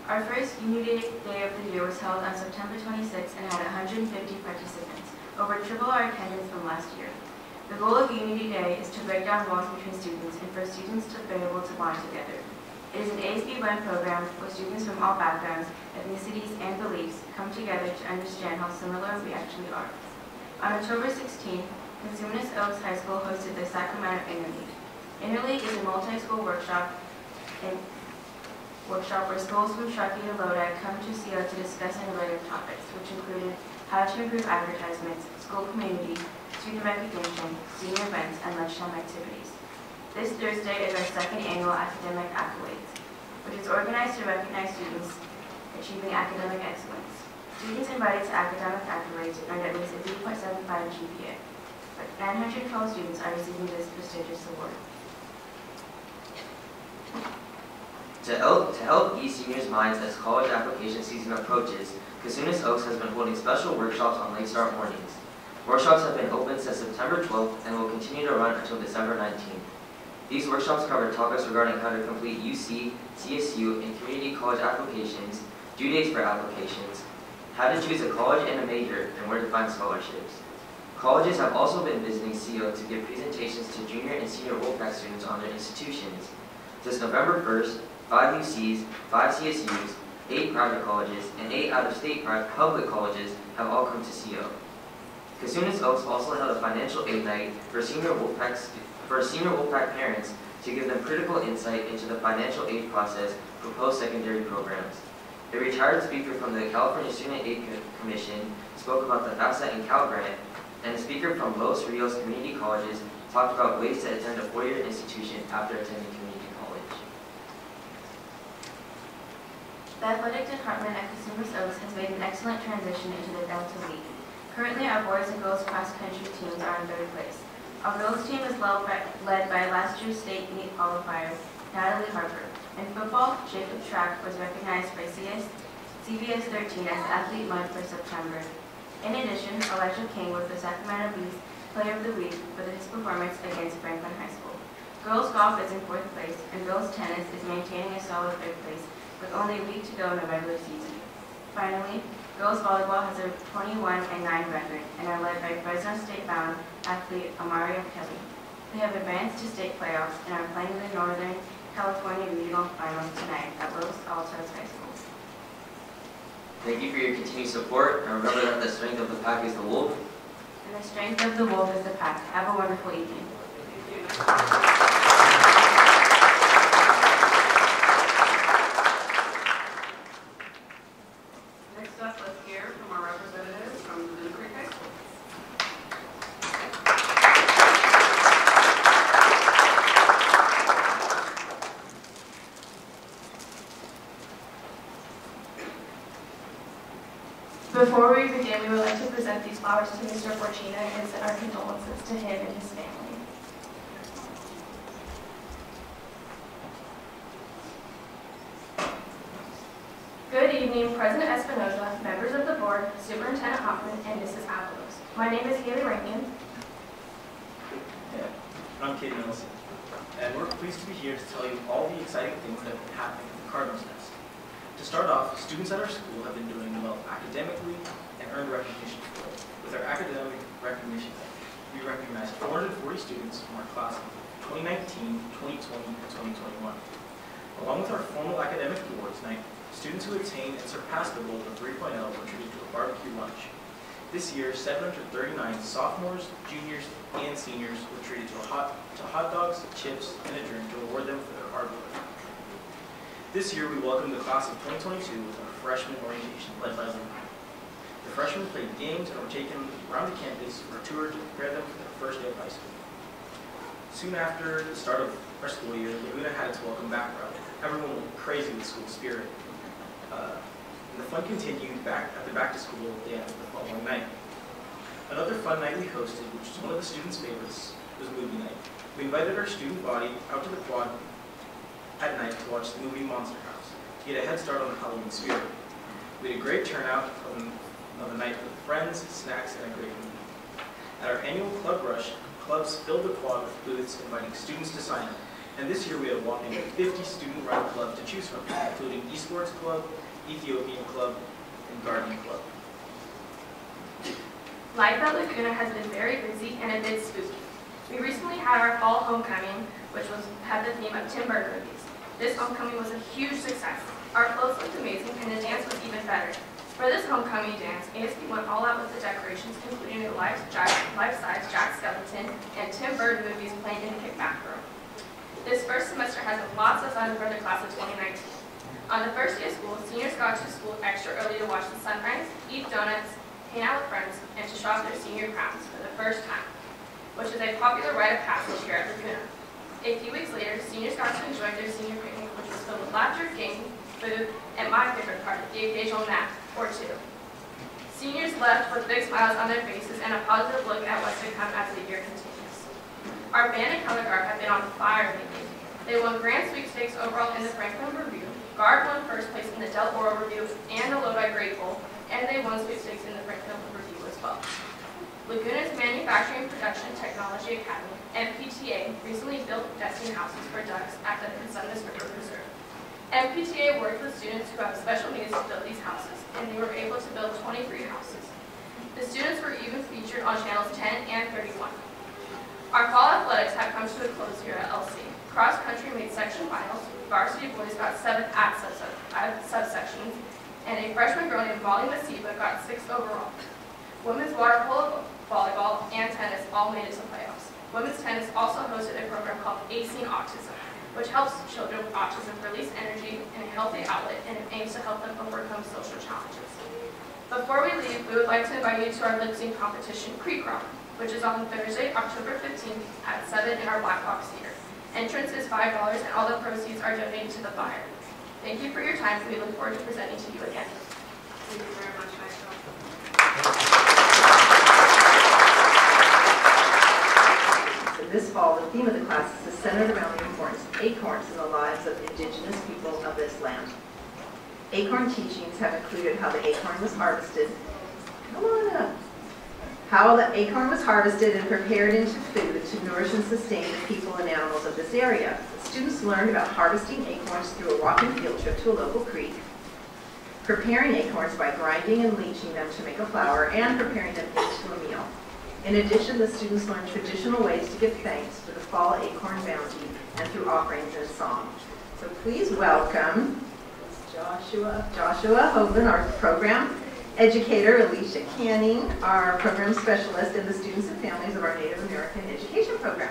Our first Unity Day of the year was held on September 26 and had 150 participants, over triple our attendance from last year. The goal of Unity Day is to break down walls between students and for students to be able to bond together. It is an ASB-run program where students from all backgrounds, ethnicities, and beliefs come together to understand how similar we actually are. On October 16, Cosumnes Oaks High School hosted the Sacramento Interleague. Interleague is a multi-school workshop where schools from Truckee to Lodi come to CO to discuss and related topics, which included how to improve advertisements, school community, student recognition, senior events, and lunchtime activities. This Thursday is our second annual Academic Accolades, which is organized to recognize students achieving academic excellence. Students invited to Academic Accolades earned at least a 3.75 GPA, but 912 students are receiving this prestigious award. To help ease seniors' minds as college application season approaches, Cosumnes Oaks has been holding special workshops on late start mornings. Workshops have been open since September 12th and will continue to run until December 19th. These workshops cover topics regarding how to complete UC, CSU, and community college applications, due dates for applications, how to choose a college and a major, and where to find scholarships. Colleges have also been visiting CO to give presentations to junior and senior Wolfpack students on their institutions. Since November 1st, 5 UCs, 5 CSUs, 8 private colleges, and 8 out-of-state public colleges have all come to CO. Cosumnes Oaks also held a financial aid night for senior Wolfpack parents to give them critical insight into the financial aid process for post-secondary programs. A retired speaker from the California Student Aid Commission spoke about the FAFSA and Cal Grant, and a speaker from Los Rios Community Colleges talked about ways to attend a four-year institution after attending community college. The athletic department at Cosumnes Oaks has made an excellent transition into the Delta League. Currently, our boys and girls cross-country teams are in third place. Our girls team is led by last year's state meet qualifier, Natalie Harper. In football, Jacob Track was recognized by CBS 13 as Athlete Month for September. In addition, Elijah King was the Sacramento Beast Player of the Week for his performance against Franklin High School. Girls golf is in fourth place, and girls tennis is maintaining a solid third place, with only a week to go in the regular season. Finally, girls volleyball has a 21-9 record and are led by Fresno State-bound athlete Amaria Kelly. They have advanced to state playoffs and are playing in the Northern California Regional Finals tonight at Los Altos High School. Thank you for your continued support, and remember that the strength of the pack is the wolf. And the strength of the wolf is the pack. Have a wonderful evening. Next up, let's hear from our representatives from Laguna Creek High School. Before we begin, we would like to present these flowers to Mr. Fortuna and send our condolences to him and his family. Good evening, President Espinoza, members of the board, Superintendent Hoffman, and Mrs. Avalos. My name is Haley Rankin. I'm Katie Nelson, and we're pleased to be here to tell you all the exciting things that have been happening at the Cardinals Nest. To start off, students at our school have been doing well academically and earned recognition for it. With our academic recognition, we recognized 440 students from our class of 2019, 2020, and 2021. Along with our formal academic awards night, students who attained and surpassed the goal of 3.0 were treated to a barbecue lunch. This year, 739 sophomores, juniors, and seniors were treated to hot dogs, chips, and a drink to reward them for their hard work. This year, we welcomed the class of 2022 with our freshman orientation led by Laguna. The freshmen played games and were taken around the campus for a tour to prepare them for their first day of high school. Soon after the start of our school year, Laguna had its welcome back rally. Everyone went crazy with school spirit. And the fun continued at the back-to-school dance the following night. Another fun night we hosted, which was one of the students' favorites, was movie night. We invited our student body out to the quad at night to watch the movie Monster House, to get a head start on the Halloween spirit. We had a great turnout on the night with friends, snacks, and a great movie. At our annual Club Rush, clubs filled the quad with booths inviting students to sign up. And this year we had a whopping 50 student-run clubs to choose from, including Esports Club, Ethiopian Club, and Gardening Club. Life at Laguna has been very busy and a bit spooky. We recently had our fall homecoming, which had the theme of Tim Burton movies. This homecoming was a huge success. Our clothes looked amazing and the dance was even better. For this homecoming dance, ASB went all out with the decorations, including a life-size Jack Skellington and Tim Burton movies playing in the kickback room. This first semester has been lots of fun for the class of 2019. On the first day of school, seniors got to school extra early to watch the sunrise, eat donuts, hang out with friends, and to shop their senior crowns for the first time, which is a popular rite of passage here at Laguna. A few weeks later, seniors got to enjoy their senior picnic, which was filled with laughter, gaming, food, and my favorite part, the occasional nap or two. Seniors left with big smiles on their faces and a positive look at what's to come as the year continues. Our band and color guard have been on fire lately. They won Grand Sweepstakes overall in the Franklin Review, Guard won first place in the Del Oro Review and the Lodi Great Bowl, and they won sweepstakes in the Franklin Review as well. Laguna's Manufacturing Production Technology Academy, MPTA, recently built nesting houses for ducks at the Cosumnes River Reserve. MPTA worked with students who have special needs to build these houses, and they were able to build 23 houses. The students were even featured on channels 10 and 31. Our fall athletics have come to a close here at LC. Cross country made section finals, varsity boys got 7th at subsections, and a freshman girl named Molly Masiva got 6th overall. Women's water polo, volleyball, and tennis all made it to playoffs. Women's tennis also hosted a program called Acing Autism, which helps children with autism release energy in a healthy outlet and it aims to help them overcome social challenges. Before we leave, we would like to invite you to our lip sync competition, Creek Rock, which is on Thursday, October 15th at 7 in our Black Box Theater. Entrance is $5 and all the proceeds are donated to the fire. Thank you for your time, and we look forward to presenting to you again. Thank you very much, Michael. This fall, the theme of the classes is centered around the importance of acorns in the lives of indigenous people of this land. Acorn teachings have included how the acorn was harvested. Come on up. How the acorn was harvested and prepared into food to nourish and sustain the people and animals of this area. The students learned about harvesting acorns through a walking field trip to a local creek, preparing acorns by grinding and leaching them to make a flour, and preparing them into a meal. In addition, the students learned traditional ways to give thanks for the fall acorn bounty and through offerings and song. So please welcome Joshua Hogan, our program educator, Alicia Canning, our program specialist, and the students and families of our Native American education program.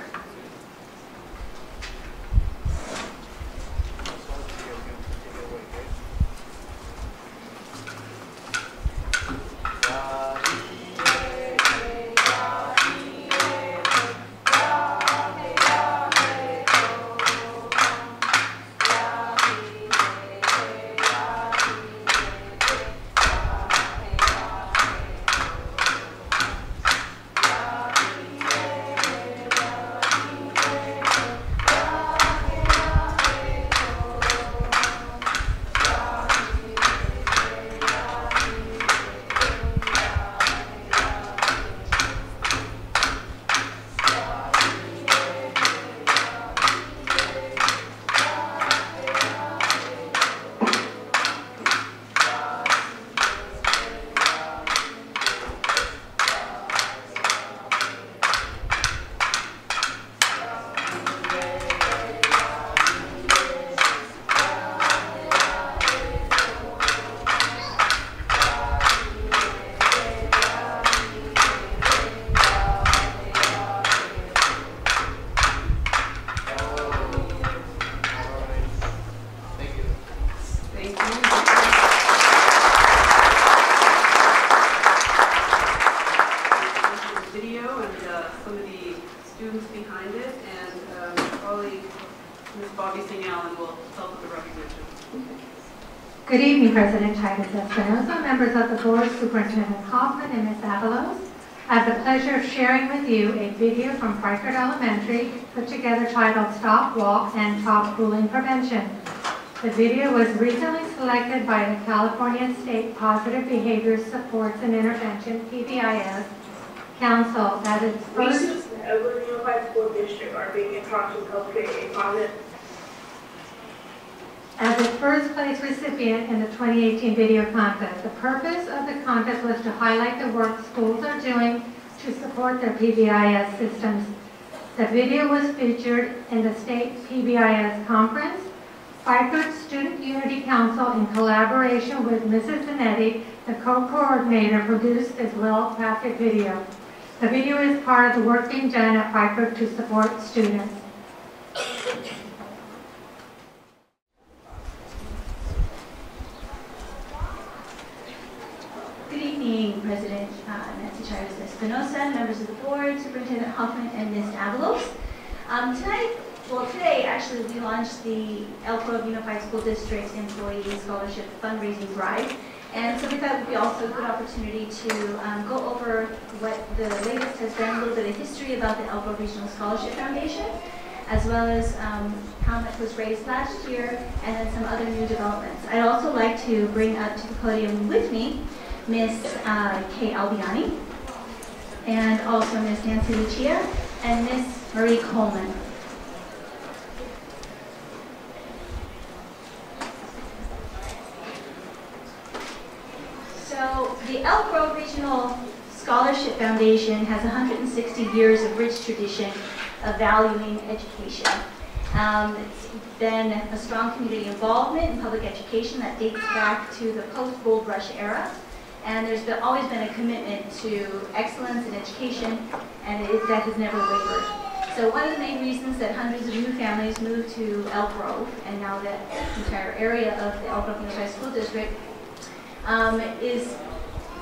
Good evening, President Titus Espinosa, members of the board, Superintendent Hoffman, and Ms. Avalos. I have the pleasure of sharing with you a video from Feickert Elementary put together titled Stop, Walk, and Talk Bullying Prevention. The video was recently selected by the California State Positive Behavior Supports and Intervention, PBIS, Council as its first Oakland Unified School District are being in talks with help create a positive. As a first place recipient in the 2018 video contest, the purpose of the contest was to highlight the work schools are doing to support their PBIS systems. The video was featured in the state PBIS conference. Feickert Student Unity Council, in collaboration with Mrs. Zanetti, the co-coordinator, produced this well-crafted video. The video is part of the work being done at Feickert to support students. Good evening, President Nancy Chavez-Espinosa, members of the board, Superintendent Hoffman, and Ms. Avalos. Today, actually, we launched the Elk Grove Unified School District Employee Scholarship Fundraising Drive. And so we thought it would be also a good opportunity to go over what the latest has been, a little bit of history about the Elk Grove Regional Scholarship Foundation, as well as how much was raised last year, and then some other new developments. I'd also like to bring up to the podium with me Ms. Kay Albiani, and also Ms. Nancy Lucia, and Ms. Marie Coleman. So the Elk Grove Regional Scholarship Foundation has 160 years of rich tradition of valuing education. It's been a strong community involvement in public education that dates back to the post-Gold Rush era. And there's always been a commitment to excellence in education, and that has never wavered. So one of the main reasons that hundreds of new families moved to Elk Grove, and now the entire area of the Elk Grove Unified School District, is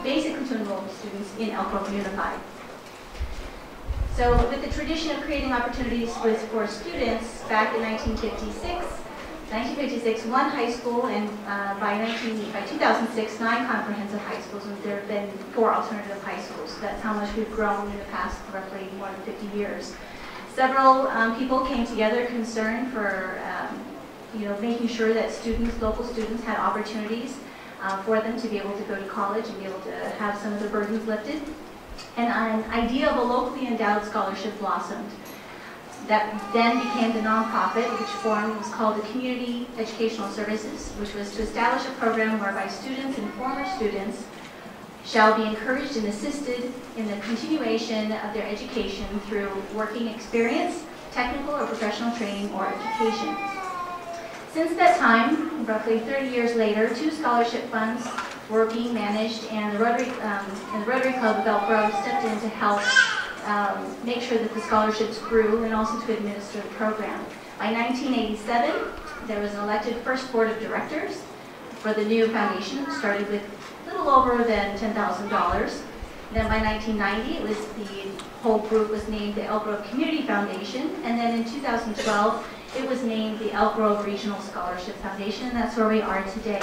basically to enroll students in Elk Grove Unified. So with the tradition of creating opportunities for students, back in 1956, one high school, and by 2006, 9 comprehensive high schools, and there have been 4 alternative high schools. So that's how much we've grown in the past roughly more than 50 years. Several people came together concerned for making sure that local students had opportunities for them to be able to go to college and be able to have some of the burdens lifted. And an idea of a locally endowed scholarship blossomed. That then became the nonprofit, which formed, was called the Community Educational Services, which was to establish a program whereby students and former students shall be encouraged and assisted in the continuation of their education through working experience, technical or professional training, or education. Since that time, roughly 30 years later, 2 scholarship funds were being managed, and the Rotary Club of Elk Grove stepped in to help make sure that the scholarships grew and also to administer the program. By 1987, there was an elected first board of directors for the new foundation. It started with a little over than $10,000. Then by 1990, the whole group was named the Elk Grove Community Foundation, and then in 2012, it was named the Elk Grove Regional Scholarship Foundation, and that's where we are today.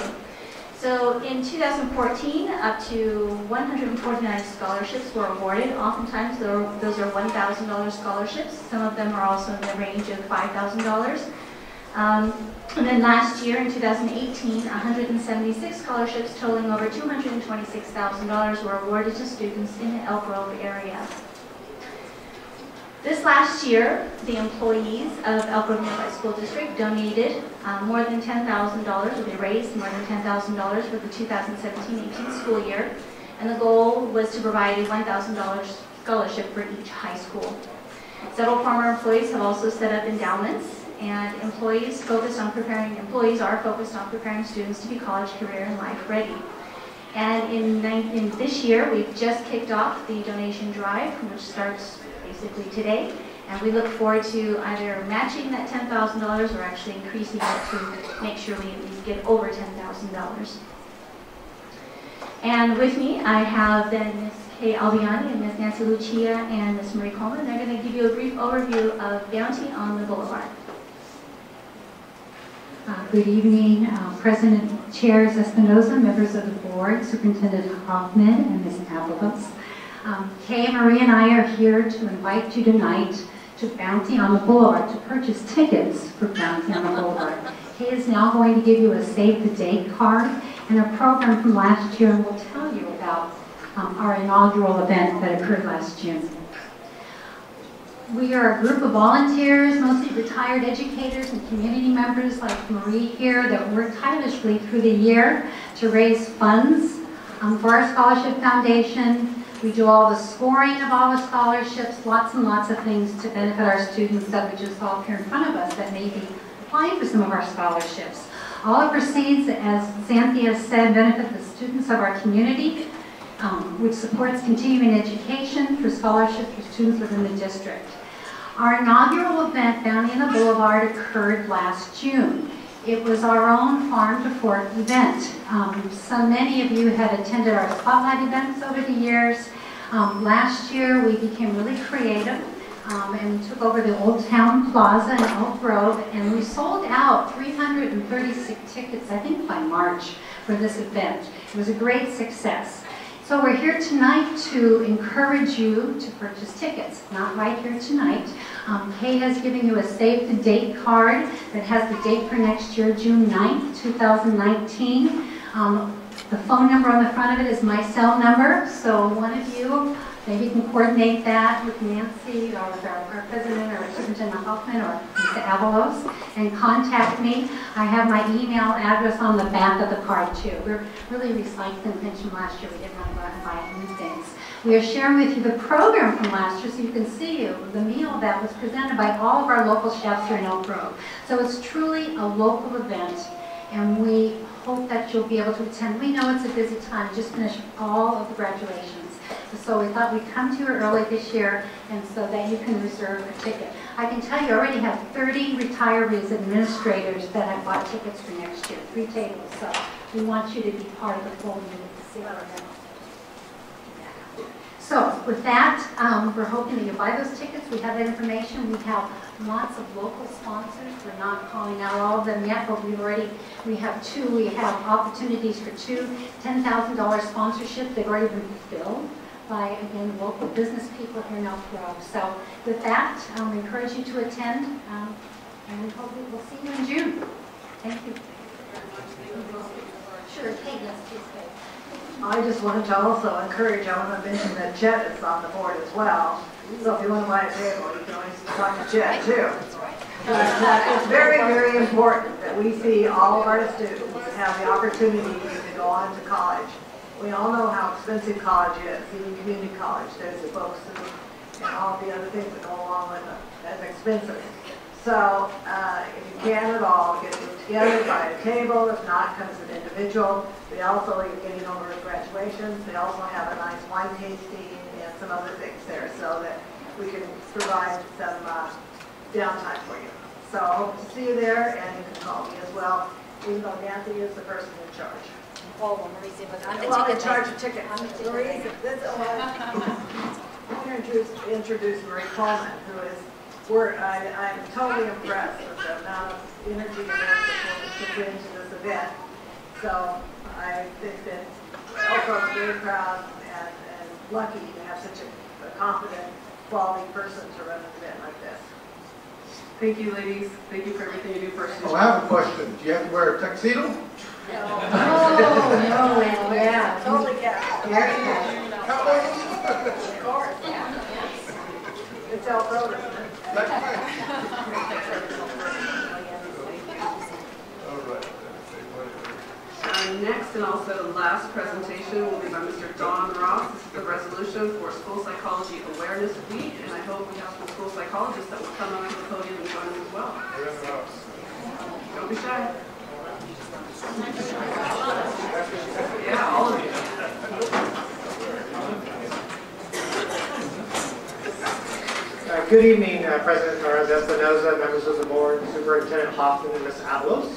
So in 2014, up to 149 scholarships were awarded. Oftentimes, those are $1,000 scholarships. Some of them are also in the range of $5,000. And then last year, in 2018, 176 scholarships totaling over $226,000 were awarded to students in the Elk Grove area. This last year, the employees of Elk Grove Unified School District donated more than $10,000, or they raised more than $10,000 for the 2017-18 school year, and the goal was to provide a $1,000 scholarship for each high school. Several former employees have also set up endowments, and employees are focused on preparing students to be college, career, and life ready. And in this year, we've just kicked off the donation drive, which starts basically today, and we look forward to either matching that $10,000 or actually increasing it to make sure we at least get over $10,000. And with me, I have then Ms. Kay Albiani and Ms. Nancy Lucia and Ms. Marie Coleman. They're going to give you a brief overview of Bounty on the Boulevard. Good evening, President Chairs Espinosa, members of the board, Superintendent Hoffman, and Ms. Avalos. Kay, Marie, and I are here to invite you tonight to Bounty on the Boulevard to purchase tickets for Bounty on the Boulevard. Kay is now going to give you a save the date card and a program from last year, and we'll tell you about our inaugural event that occurred last June. We are a group of volunteers, mostly retired educators and community members like Marie here, that work tirelessly through the year to raise funds for our scholarship foundation. We do all the scoring of all the scholarships, lots and lots of things to benefit our students that we just saw here in front of us that may be applying for some of our scholarships. All of our proceeds, as Xanthia said, benefit the students of our community, which supports continuing education through scholarships for students within the district. Our inaugural event, Bounty on the Boulevard, occurred last June. It was our own farm to fork event. So many of you have attended our spotlight events over the years. Last year we became really creative and we took over the Old Town Plaza in Oak Grove, and we sold out 336 tickets, I think by March, for this event. It was a great success. So we're here tonight to encourage you to purchase tickets, not right here tonight. Kay has given you a save the date card that has the date for next year, June 9th, 2019. The phone number on the front of it is my cell number, so one of you maybe can coordinate that with Nancy or with our president or Superintendent Hoffman or Mr. Avalos and contact me. I have my email address on the back of the card too. We're really recycling things from last year. We didn't want to go out and buy new things. We are sharing with you the program from last year so you can see the meal that was presented by all of our local chefs here in Oak Grove. So it's truly a local event, and we hope that you'll be able to attend. We know it's a busy time. We just finished all of the graduations. So we thought we'd come to you early this year and so that you can reserve a ticket. I can tell you I already have 30 retirees administrators that have bought tickets for next year, 3 tables. So we want you to be part of the full meeting to see our event. So with that, we're hoping that you buy those tickets. We have that information. We have lots of local sponsors. We're not calling out all of them yet, but we have 2. We have opportunities for 2 $10,000 sponsorships. They've already been filled by, again, local business people here in Oak Grove. So with that, we encourage you to attend, and we hope we will see you in June. Thank you. Sure, Kate, yes, please, Kate. I just wanted to also encourage, I want to mention that Chet is on the board as well. So if you want to buy a table, you can always talk to Chet too. It's very, very important that we see all of our students have the opportunity to go on to college. We all know how expensive college is, even community college. There's the books and all the other things that go along with it. That's expensive. So if you can at all, get them together, buy a table. If not, come as an individual. We also are getting over graduations. They also have a nice wine tasting and some other things there so that we can provide some downtime for you. So I hope to see you there, and you can call me as well, even though Nancy is the person in charge. Oh, Maurice, but I'm the Well, in ticket charge taker. of tickets. I'm the ticket Marie, taker. I want to introduce Marie Coleman, who is, I'm totally impressed with the amount of energy and effort that put into this event. So I think that Oak is very proud and lucky to have such a confident, quality person to run an event like this. Thank you, ladies. Thank you for everything you do for us. Oh, I have a question. Do you have to wear a tuxedo? No, yeah. Totally casual. Very casual. Of course. It's all isn't it? That's right. All right. Our next and also last presentation will be by Mr. Don Ross. This is the resolution for School Psychology Awareness Week, and I hope we have some school psychologists that will come up to the podium and join us as well. Don't be shy. Yeah, all of you. Good evening, President Torres-Espinoza, members of the board, Superintendent Hoffman, and Ms. Avalos.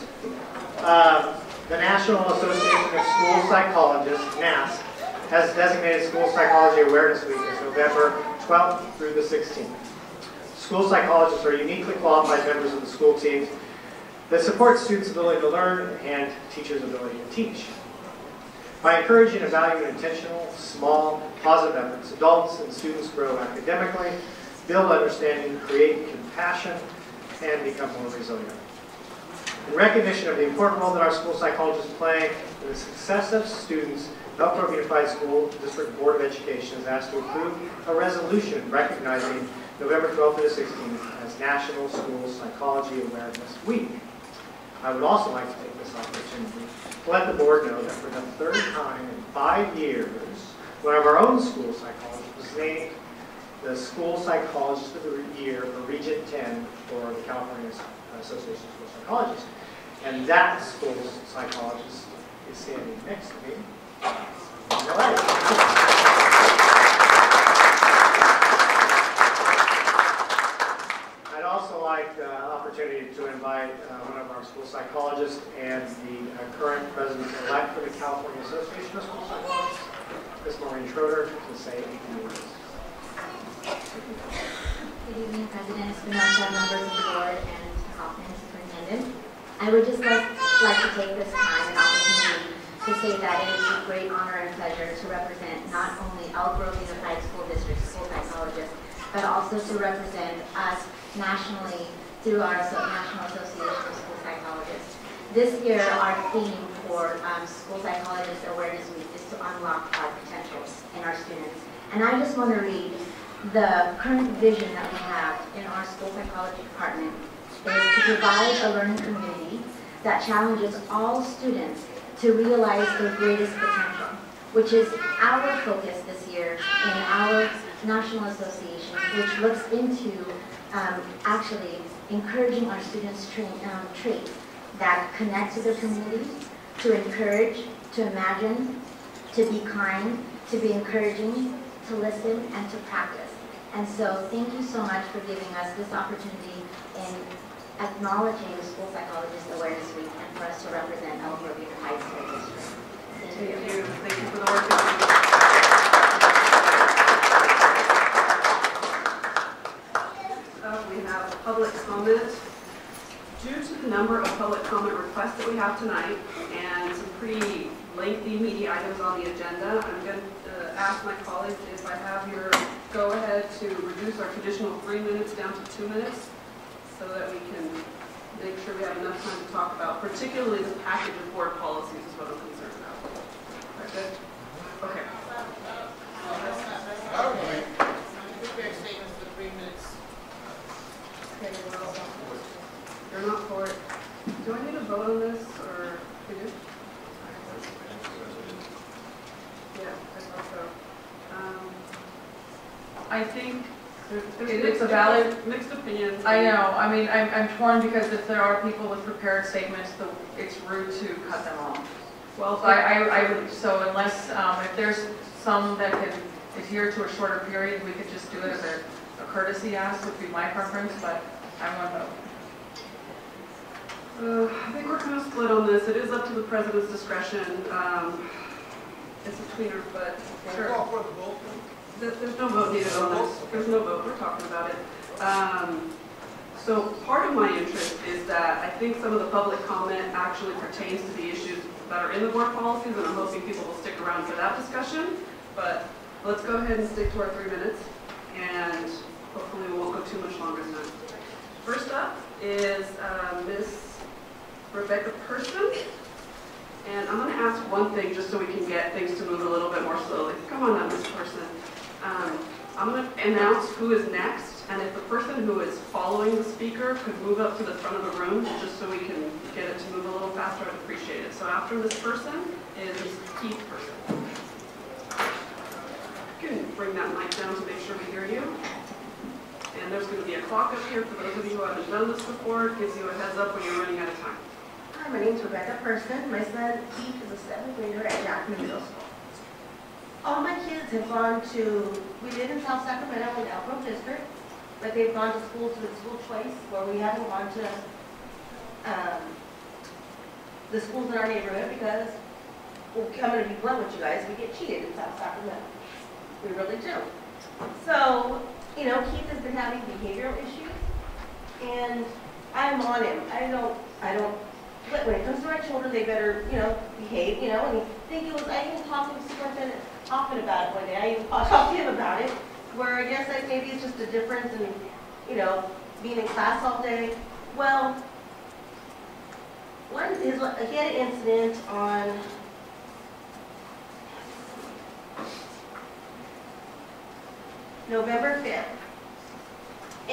The National Association of School Psychologists, NASS, has designated School Psychology Awareness Week as November 12th through the 16th. School psychologists are uniquely qualified members of the school teams that support students' ability to learn and teachers' ability to teach. By encouraging and valuing intentional, small, positive efforts, adults and students grow academically, build understanding, create compassion, and become more resilient. In recognition of the important role that our school psychologists play in the success of students, the Elk Grove Unified School District Board of Education is asked to approve a resolution recognizing November 12th to the 16th as National School Psychology Awareness Week. I would also like to take this opportunity to let the board know that for the third time in 5 years, one of our own school psychologists was named the School Psychologist of the Year for Region 10 for the California Association of School Psychologists. And that school psychologist is standing next to me. All right. I'd also like the opportunity to invite one of our school psychologists and the current president-elect for the California Association of School Psychologists, Ms. Maureen Schroeder, to say a few words. Good evening, President Espinosa, members of the board, and Hoffman, Superintendent. I would just like to take this time and opportunity to say that it is a great honor and pleasure to represent not only Elk Grove Unified School District school psychologists, but also to represent us nationally through our National Association of School Psychologists. This year, our theme for School Psychologist Awareness Week is to unlock our potentials in our students. And I just want to read the current vision that we have in our school psychology department is to provide a learning community that challenges all students to realize their greatest potential, which is our focus this year in our National Association, which looks into actually encouraging our students' traits that connect to their community, to encourage, to imagine, to be kind, to be encouraging, to listen, and to practice. And so thank you so much for giving us this opportunity in acknowledging School Psychologist Awareness Week and for us to represent Elk Grove Unified School District. Thank you. Thank you for the work that you do. We have public comment. Due to the number of public comment requests that we have tonight and some pretty lengthy meaty items on the agenda, I'm going to ask my colleagues if I have your go-ahead to reduce our traditional 3 minutes down to 2 minutes so that we can make sure we have enough time to talk about, particularly the package of board policies is what I'm concerned about. Is that good? Okay. Statements for 3 minutes. You're not for it. Do I need to vote on this, or we do? Yeah, I thought so. I think It's a valid mixed opinions. I know. I mean, I'm torn because if there are people with prepared statements, it's rude to cut them off. Well, so I would. So unless if there's some that can adhere to a shorter period, we could just do it as a courtesy ask. Would be my preference, but I want to vote. I think we're kind of split on this. It is up to the president's discretion. It's a tweener, but sure. There's no vote needed on this. There's no vote. We're talking about it. So part of my interest is that I think some of the public comment actually pertains to the issues that are in the board policies, and I'm hoping people will stick around for that discussion. But let's go ahead and stick to our 3 minutes, and hopefully we won't go too much longer than that. First up is Ms. Rebecca Person. And I'm going to ask one thing just so we can get things to move a little bit more slowly. Come on up, Ms. Person. I'm going to announce who is next, and if the person who is following the speaker could move up to the front of the room just so we can get it to move a little faster, I'd appreciate it. So after this person is Keith Person. You can bring that mic down to make sure we hear you. And there's going to be a clock up here for those of you who haven't done this before. It gives you a heads up when you're running out of time. Hi, my name is Rebecca Person. My son Keith is a 7th grader at Jackman Middle School. All my kids have gone to, we live in South Sacramento in Elk Grove District, but they've gone to schools with school choice where we haven't gone to the schools in our neighborhood because, well, I'm going to be blunt with you guys, we get cheated in South Sacramento. We really do. So, you know, Keith has been having behavioral issues, and I'm on him. I don't, when it comes to my children, they better, you know, behave, you know, and I even talked to the superintendent often about it one day. I even talked to him about it, where I guess maybe it's just a difference in, you know, being in class all day. Well, he had an incident on November 5th.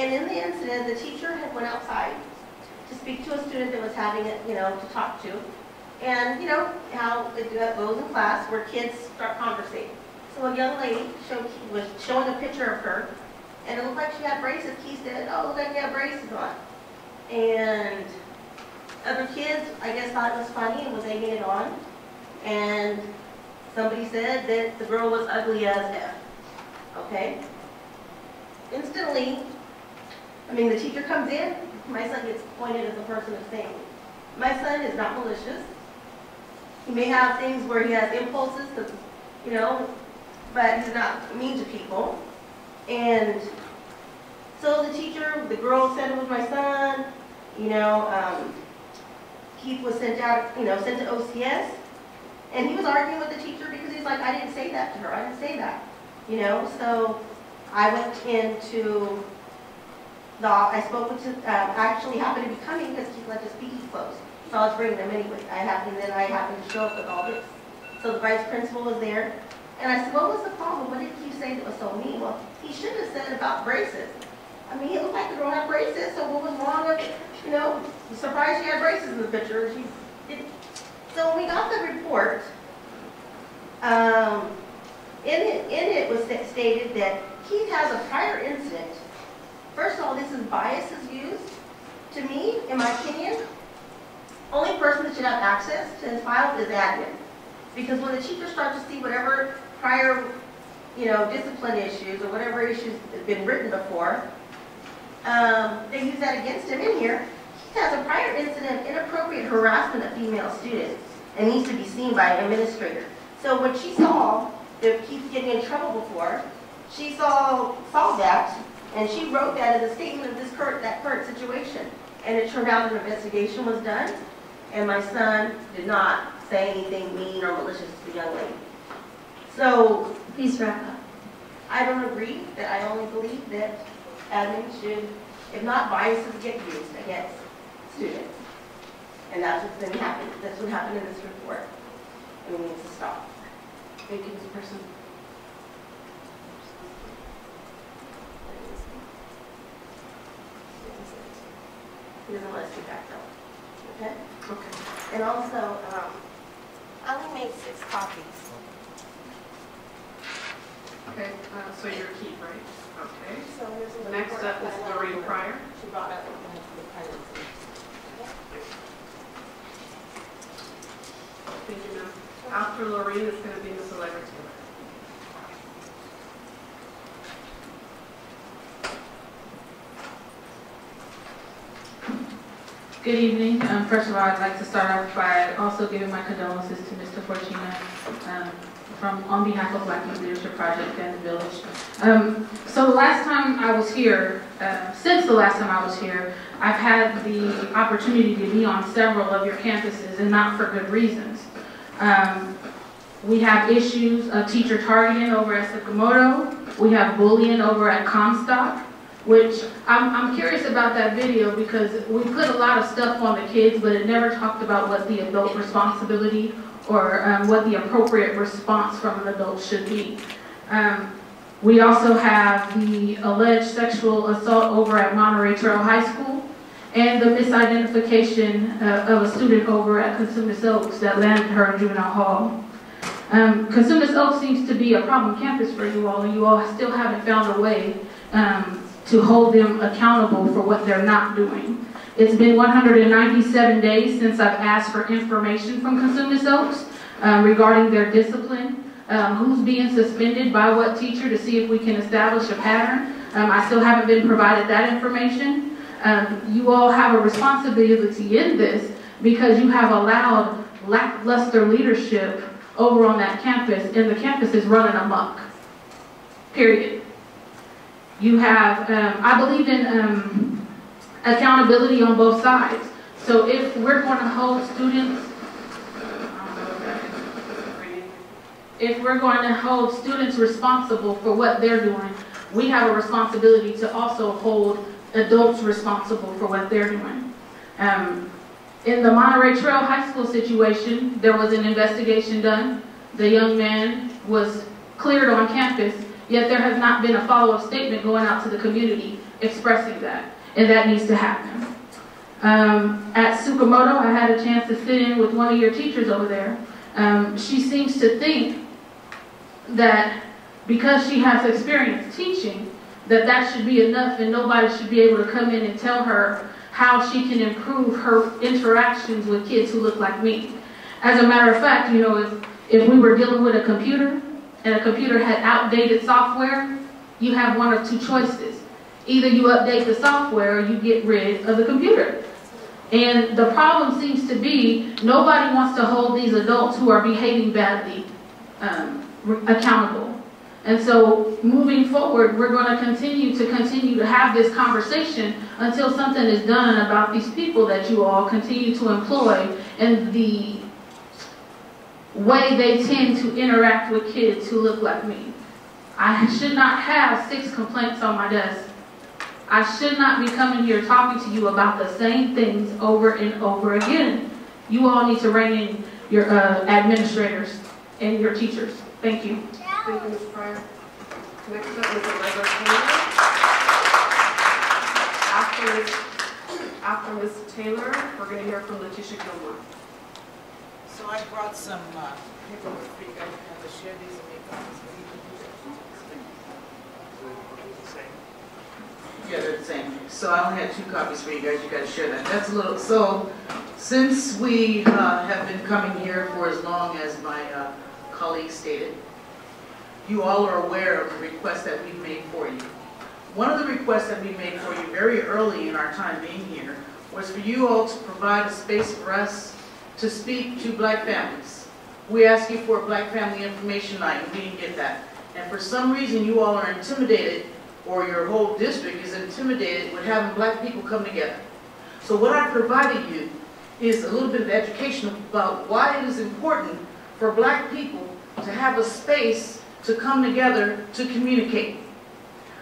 And in the incident, the teacher had went outside to speak to a student that was having it, to talk to. And how it goes in class where kids start conversating. So a young lady was showing a picture of her, and it looked like she had braces. He said, "Oh, look like you have braces on." And other kids, I guess, thought it was funny and was egging it on. And somebody said that the girl was ugly as F. Okay? Instantly, the teacher comes in, my son gets pointed as the person of saying. My son is not malicious. He may have things where he has impulses, but he's not mean to people. And so the girl said it was my son. Keith was sent to OCS. And he was arguing with the teacher because he's like, "I didn't say that to her. I didn't say that." So I went into I spoke with, actually happened to be coming because Keith left his PE closed. So I was bringing them anyway. I happened to show up with all this. So the vice principal was there. And I said, "What was the problem? What did Keith say that was so mean?" Well, he should have said about braces. It looked like the girl had braces, so what was wrong with it? I'm surprised she had braces in the picture. She didn't. So when we got the report, in it was stated that Keith has a prior incident. First of all, this is biases used. To me, in my opinion, only person that should have access to his file is admin. Because when the teachers start to see whatever prior, discipline issues or whatever issues have been written before, they use that against him in here. He has a prior incident of inappropriate harassment of female students and needs to be seen by an administrator. So when she saw that Keith getting in trouble before, she saw that, and she wrote that as a statement of that current situation. And it turned out an investigation was done, and my son did not say anything mean or malicious to the young lady. So, Please wrap up. I don't agree that I only believe that admin should, if not biases, get used against students. And that's what's been happening. That's what happened in this report. And it needs to stop. Thank you, Ms. Person. He doesn't want to see back though. Okay? Okay. And also, I only made 6 copies. Okay, so you're Keith, right? Okay. So here's The next up is Lorraine Pryor. She brought up the pregnancy. Thank you, ma'am. After Lorraine, it's going to be Ms. Allegra Taylor. Good evening. First of all, I'd like to start off by also giving my condolences to Mr. Fortuna on behalf of Black Youth Leadership Project and the Village. So the last time I was here, since the last time I was here, I've had the opportunity to be on several of your campuses, and not for good reasons. We have issues of teacher targeting over at Sakamoto. We have bullying over at Comstock, which I'm curious about that video because we put a lot of stuff on the kids, but it never talked about what the adult responsibility or what the appropriate response from an adult should be. We also have the alleged sexual assault over at Monterey Trail High School and the misidentification of a student over at Cosumnes Oaks that landed her in juvenile hall. Cosumnes Oaks seems to be a problem campus for you all, and you all still haven't found a way to hold them accountable for what they're not doing. It's been 197 days since I've asked for information from Cosumnes Oaks regarding their discipline, who's being suspended by what teacher to see if we can establish a pattern. I still haven't been provided that information. You all have a responsibility in this because you have allowed lackluster leadership over on that campus, and the campus is running amok, period. You have, I believe in accountability on both sides. So if we're going to hold students, responsible for what they're doing, we have a responsibility to also hold adults responsible for what they're doing. In the Monterey Trail High School situation, there was an investigation done. The young man was cleared on campus, yet there has not been a follow-up statement going out to the community expressing that, and that needs to happen. At Tsukamoto, I had a chance to sit in with one of your teachers over there. She seems to think that because she has experience teaching, that should be enough and nobody should be able to come in and tell her how she can improve her interactions with kids who look like me. As a matter of fact, you know, if we were dealing with a computer and a computer had outdated software, you have one of two choices. Either you update the software or you get rid of the computer. And the problem seems to be nobody wants to hold these adults who are behaving badly accountable. And so moving forward, we're going to continue to have this conversation until something is done about these people that you all continue to employ and the way they tend to interact with kids who look like me. I should not have 6 complaints on my desk. I should not be coming here talking to you about the same things over and over again. You all need to rein in your administrators and your teachers. Thank you. Thank you, Ms. Pryor. Next up, Mr. Lego Taylor. After Ms. Taylor, we're going to hear from Letitia Gilmore. So I brought some paperwork for you guys to have to share these and make copies. Yeah, they're the same. So I only had 2 copies for you guys. You got to share that. That's a little. So since we have been coming here for as long as my colleague stated, you all are aware of the requests that we've made for you. One of the requests that we made for you very early in our time being here was for you all to provide a space for us to speak to black families. We asked you for a Black Family Information Night, and we didn't get that. And for some reason, you all are intimidated, or your whole district is intimidated with having black people come together. So what I provided you is a little bit of education about why it is important for black people to have a space to come together to communicate.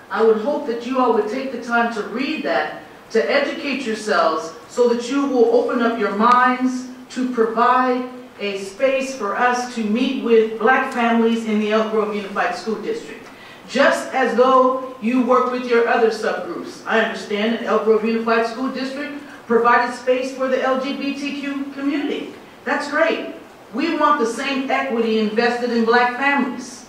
I would hope that you all would take the time to read that, to educate yourselves, so that you will open up your minds to provide a space for us to meet with black families in the Elk Grove Unified School District. Just as though you work with your other subgroups. I understand that Elk Grove Unified School District provided space for the LGBTQ community. That's great. We want the same equity invested in black families.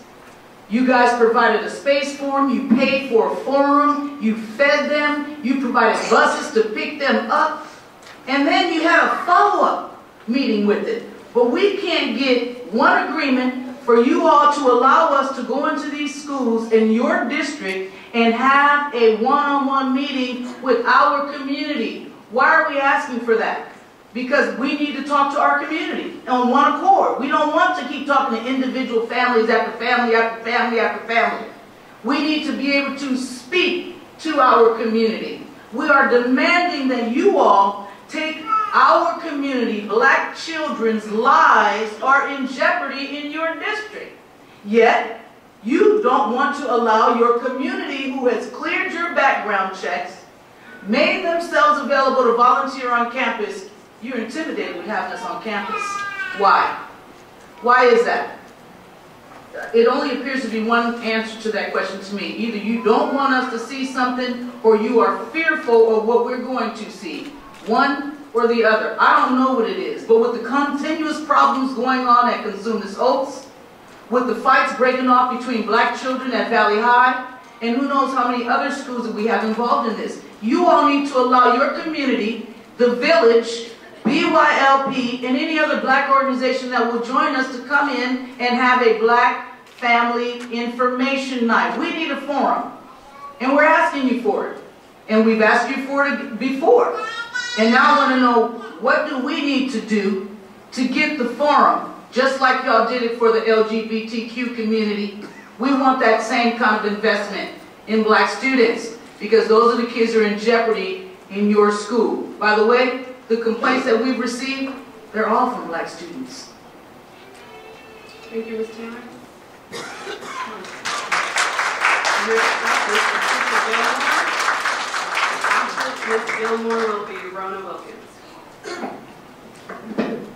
You guys provided a space for them, you paid for a forum, you fed them, you provided buses to pick them up, and then you had a follow-up meeting with it. But we can't get one agreement for you all to allow us to go into these schools in your district and have a one-on-one meeting with our community. Why are we asking for that? Because we need to talk to our community on one accord. We don't want to keep talking to individual families after family after family after family. We need to be able to speak to our community. We are demanding that you all take our community, black children's lives are in jeopardy in your district. Yet, you don't want to allow your community who has cleared your background checks, made themselves available to volunteer on campus. You're intimidated with having us on campus. Why? Why is that? It only appears to be one answer to that question to me. Either you don't want us to see something, or you are fearful of what we're going to see. One or the other. I don't know what it is, but with the continuous problems going on at Cosumnes Oaks, with the fights breaking off between black children at Valley High, and who knows how many other schools that we have involved in this, you all need to allow your community, the village, BYLP, and any other black organization that will join us to come in and have a Black Family Information Night. We need a forum, and we're asking you for it. And we've asked you for it before. And now I want to know, what do we need to do to get the forum? Just like y'all did it for the LGBTQ community, we want that same kind of investment in black students, because those are the kids who are in jeopardy in your school. By the way, the complaints that we've received, they're all from black students. Thank you, Ms. Taylor. Ms. Gilmore will be Rona Wilkins.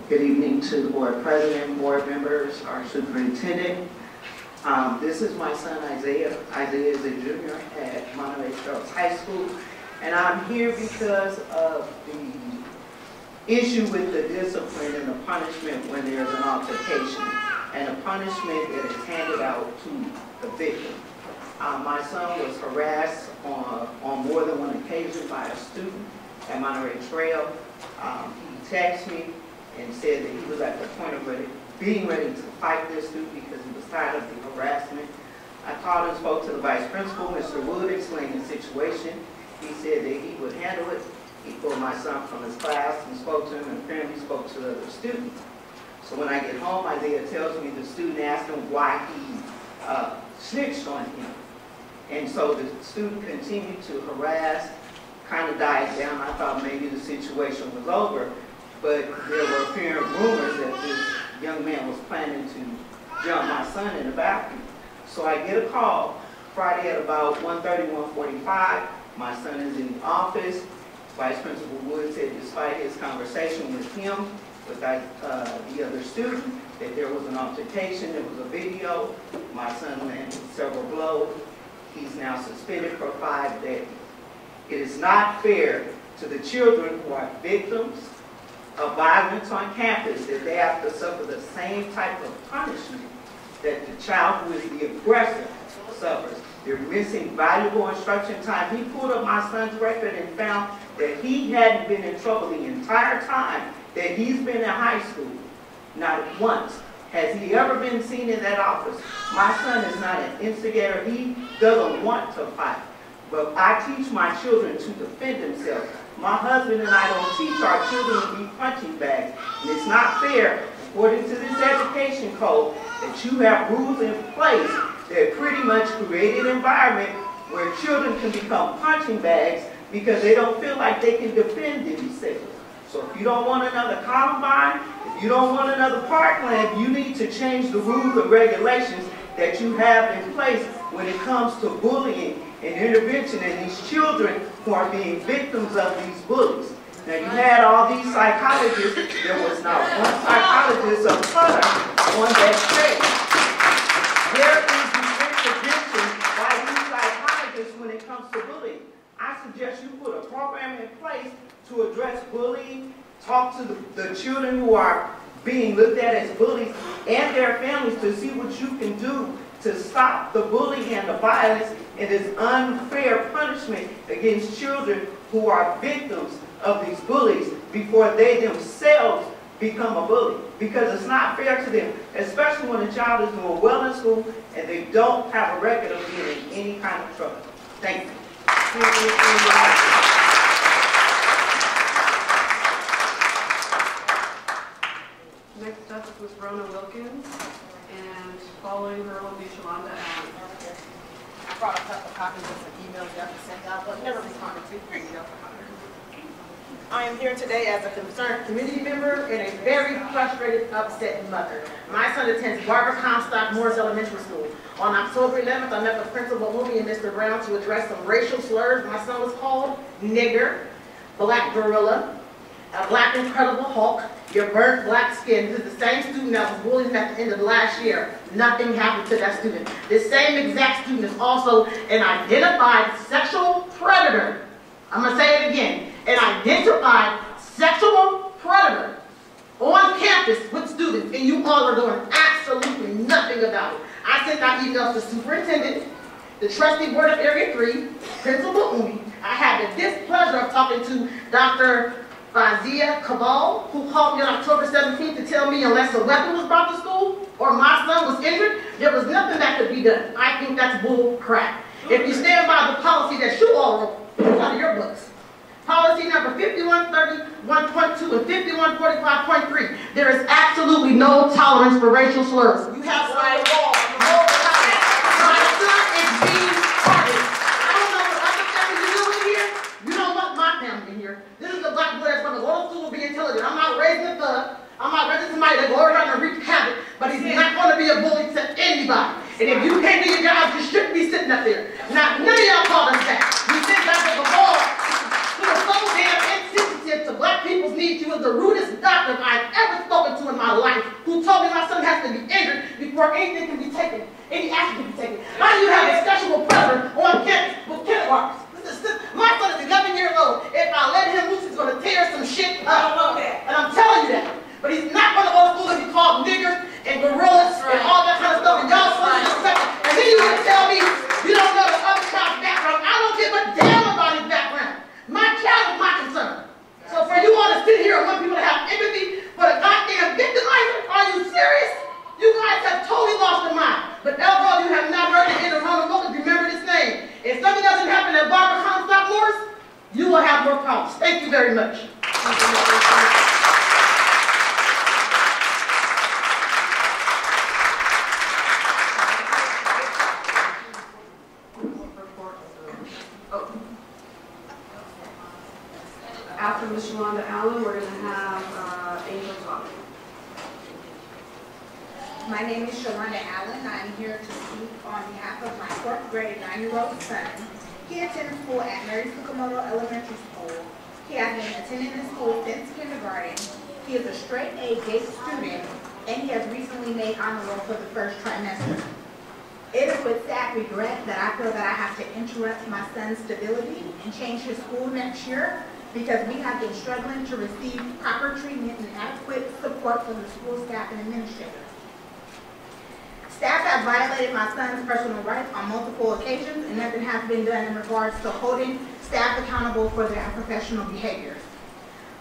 Good evening to the board president, board members, our superintendent. This is my son Isaiah. Isaiah is a junior at Monterey Trails High School, and I'm here because of the issue with the discipline and the punishment when there's an altercation, and the punishment that is handed out to the victim. My son was harassed on more than one occasion by a student at Monterey Trail. He texted me and said that he was at the point of being ready to fight this student because he was tired of the harassment. I called and spoke to the vice principal, Mr. Wood, explained the situation. He said that he would handle it. He pulled my son from his class and spoke to him, and apparently spoke to the other students. So when I get home, Isaiah tells me the student asked him why he snitched on him. And so the student continued to harass, kind of died down. I thought maybe the situation was over, but there were apparent rumors that this young man was planning to jump my son in the bathroom. So I get a call Friday at about 1:30, 1:45. My son is in the office. Vice Principal Wood said despite his conversation with him, with the other student, that there was an altercation, there was a video. My son landed several blows. He's now suspended for 5 days. It is not fair to the children who are victims of violence on campus that they have to suffer the same type of punishment that the child who is the aggressor suffers. They're missing valuable instruction time. He pulled up my son's record and found that he hadn't been in trouble the entire time that he's been in high school. Not once has he ever been seen in that office. My son is not an instigator. He doesn't want to fight. But I teach my children to defend themselves. My husband and I don't teach our children to be punching bags. And it's not fair, according to this education code, that you have rules in place that pretty much create an environment where children can become punching bags because they don't feel like they can defend themselves. So if you don't want another Columbine, if you don't want another Parkland, you need to change the rules and regulations that you have in place when it comes to bullying and intervention and these children who are being victims of these bullies. Now you had all these psychologists, there was not one psychologist of color on that stage. Where is the intervention by these psychologists when it comes to bullying? I suggest you put a program in place to address bullying, talk to the children who are being looked at as bullies and their families to see what you can do to stop the bullying and the violence and this unfair punishment against children who are victims of these bullies before they themselves become a bully. Because it's not fair to them, especially when a child is doing well in school and they don't have a record of being in any kind of trouble. Thank you. Next up was Rona Wilkins, and following her will be Shalonda Allen. I brought a couple copies of some emails that were sent out, but never responded to. Here you go. I am here today as a concerned community member and a very frustrated, upset mother. My son attends Barbara Comstock Morris Elementary School. On October 11th, I met with Principal Mooney and Mr. Brown to address some racial slurs. My son was called nigger, black gorilla, a black incredible Hulk, your burnt black skin. This is the same student that was bullied at the end of last year. Nothing happened to that student. This same exact student is also an identified sexual predator. I'm going to say it again. An identified sexual predator on campus with students, and you all are doing absolutely nothing about it. I sent out emails to superintendent, the trustee board of Area 3, Principal Umi. I had the displeasure of talking to Dr. Fazia Cabal, who called me on October 17th to tell me unless a weapon was brought to school or my son was injured, there was nothing that could be done. I think that's bull crap. If you stand by the policy that you all wrote out of your books, policy number 5131.2 and 5145.3, there is absolutely no tolerance for racial slurs. You have one on the wall. My son is being targeted. I don't know what other families you do in here. You don't want my family in here. This is a black boy that's going to go to school and be intelligent. I'm not raising a thug. I'm not raising somebody that go around and wreak havoc, but he's not going to be a bully to anybody. And if you can't do your job, you shouldn't be sitting up there. Now, none of y'all called us back. We sit back at the wall. You are so damn insensitive to black people's needs. You was the rudest doctor I've ever spoken to in my life, who told me my son has to be injured before anything can be taken, any action very much. After Ms. Shalonda Allen, we're going to have Angel talk. My name is Shalonda Allen. I'm here to speak on behalf of my 4th grade 9-year-old son. He attends school at Mary Sukamoto Elementary School. He has been attending the school since kindergarten. He is a straight A GATE student, and he has recently made honor roll for the first trimester. It is with sad regret that I feel that I have to interrupt my son's stability and change his school next year, because we have been struggling to receive proper treatment and adequate support from the school staff and administrators. Staff have violated my son's personal rights on multiple occasions, and nothing has been done in regards to holding staff accountable for their unprofessional behaviors.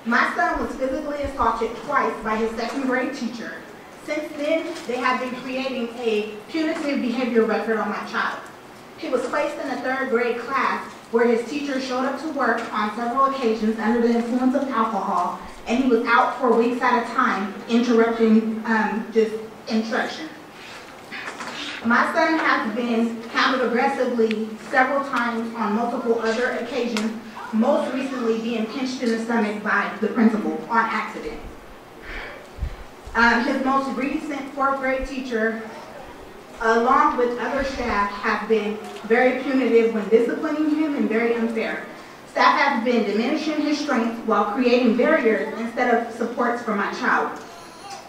My son was physically assaulted twice by his 2nd grade teacher. Since then, they have been creating a punitive behavior record on my child. He was placed in a 3rd grade class where his teacher showed up to work on several occasions under the influence of alcohol, and he was out for weeks at a time, interrupting just instruction. My son has been handled aggressively several times on multiple other occasions, most recently being pinched in the stomach by the principal on accident. His most recent 4th grade teacher, along with other staff, have been very punitive when disciplining him and very unfair. Staff has been diminishing his strength while creating barriers instead of supports for my child.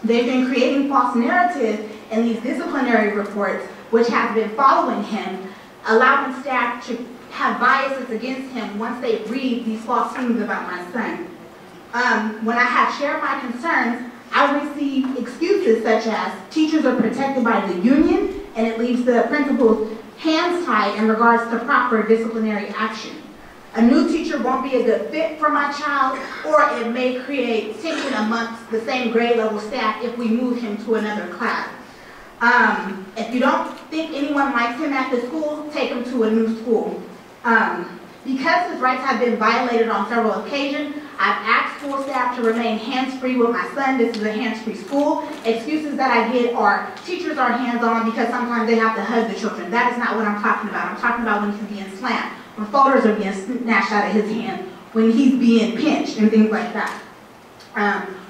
They've been creating false narratives in these disciplinary reports, which have been following him, allowing staff to have biases against him once they read these false things about my son. When I have shared my concerns, I receive excuses such as teachers are protected by the union, and it leaves the principal's hands tied in regards to proper disciplinary action. A new teacher won't be a good fit for my child, or it may create tension amongst the same grade level staff if we move him to another class. If you don't think anyone likes him at the school, take him to a new school. Because his rights have been violated on several occasions, I've asked school staff to remain hands-free with my son. This is a hands-free school. Excuses that I get are teachers are hands-on because sometimes they have to hug the children. That is not what I'm talking about. I'm talking about when he's being slammed, when folders are being snatched out of his hand, when he's being pinched and things like that.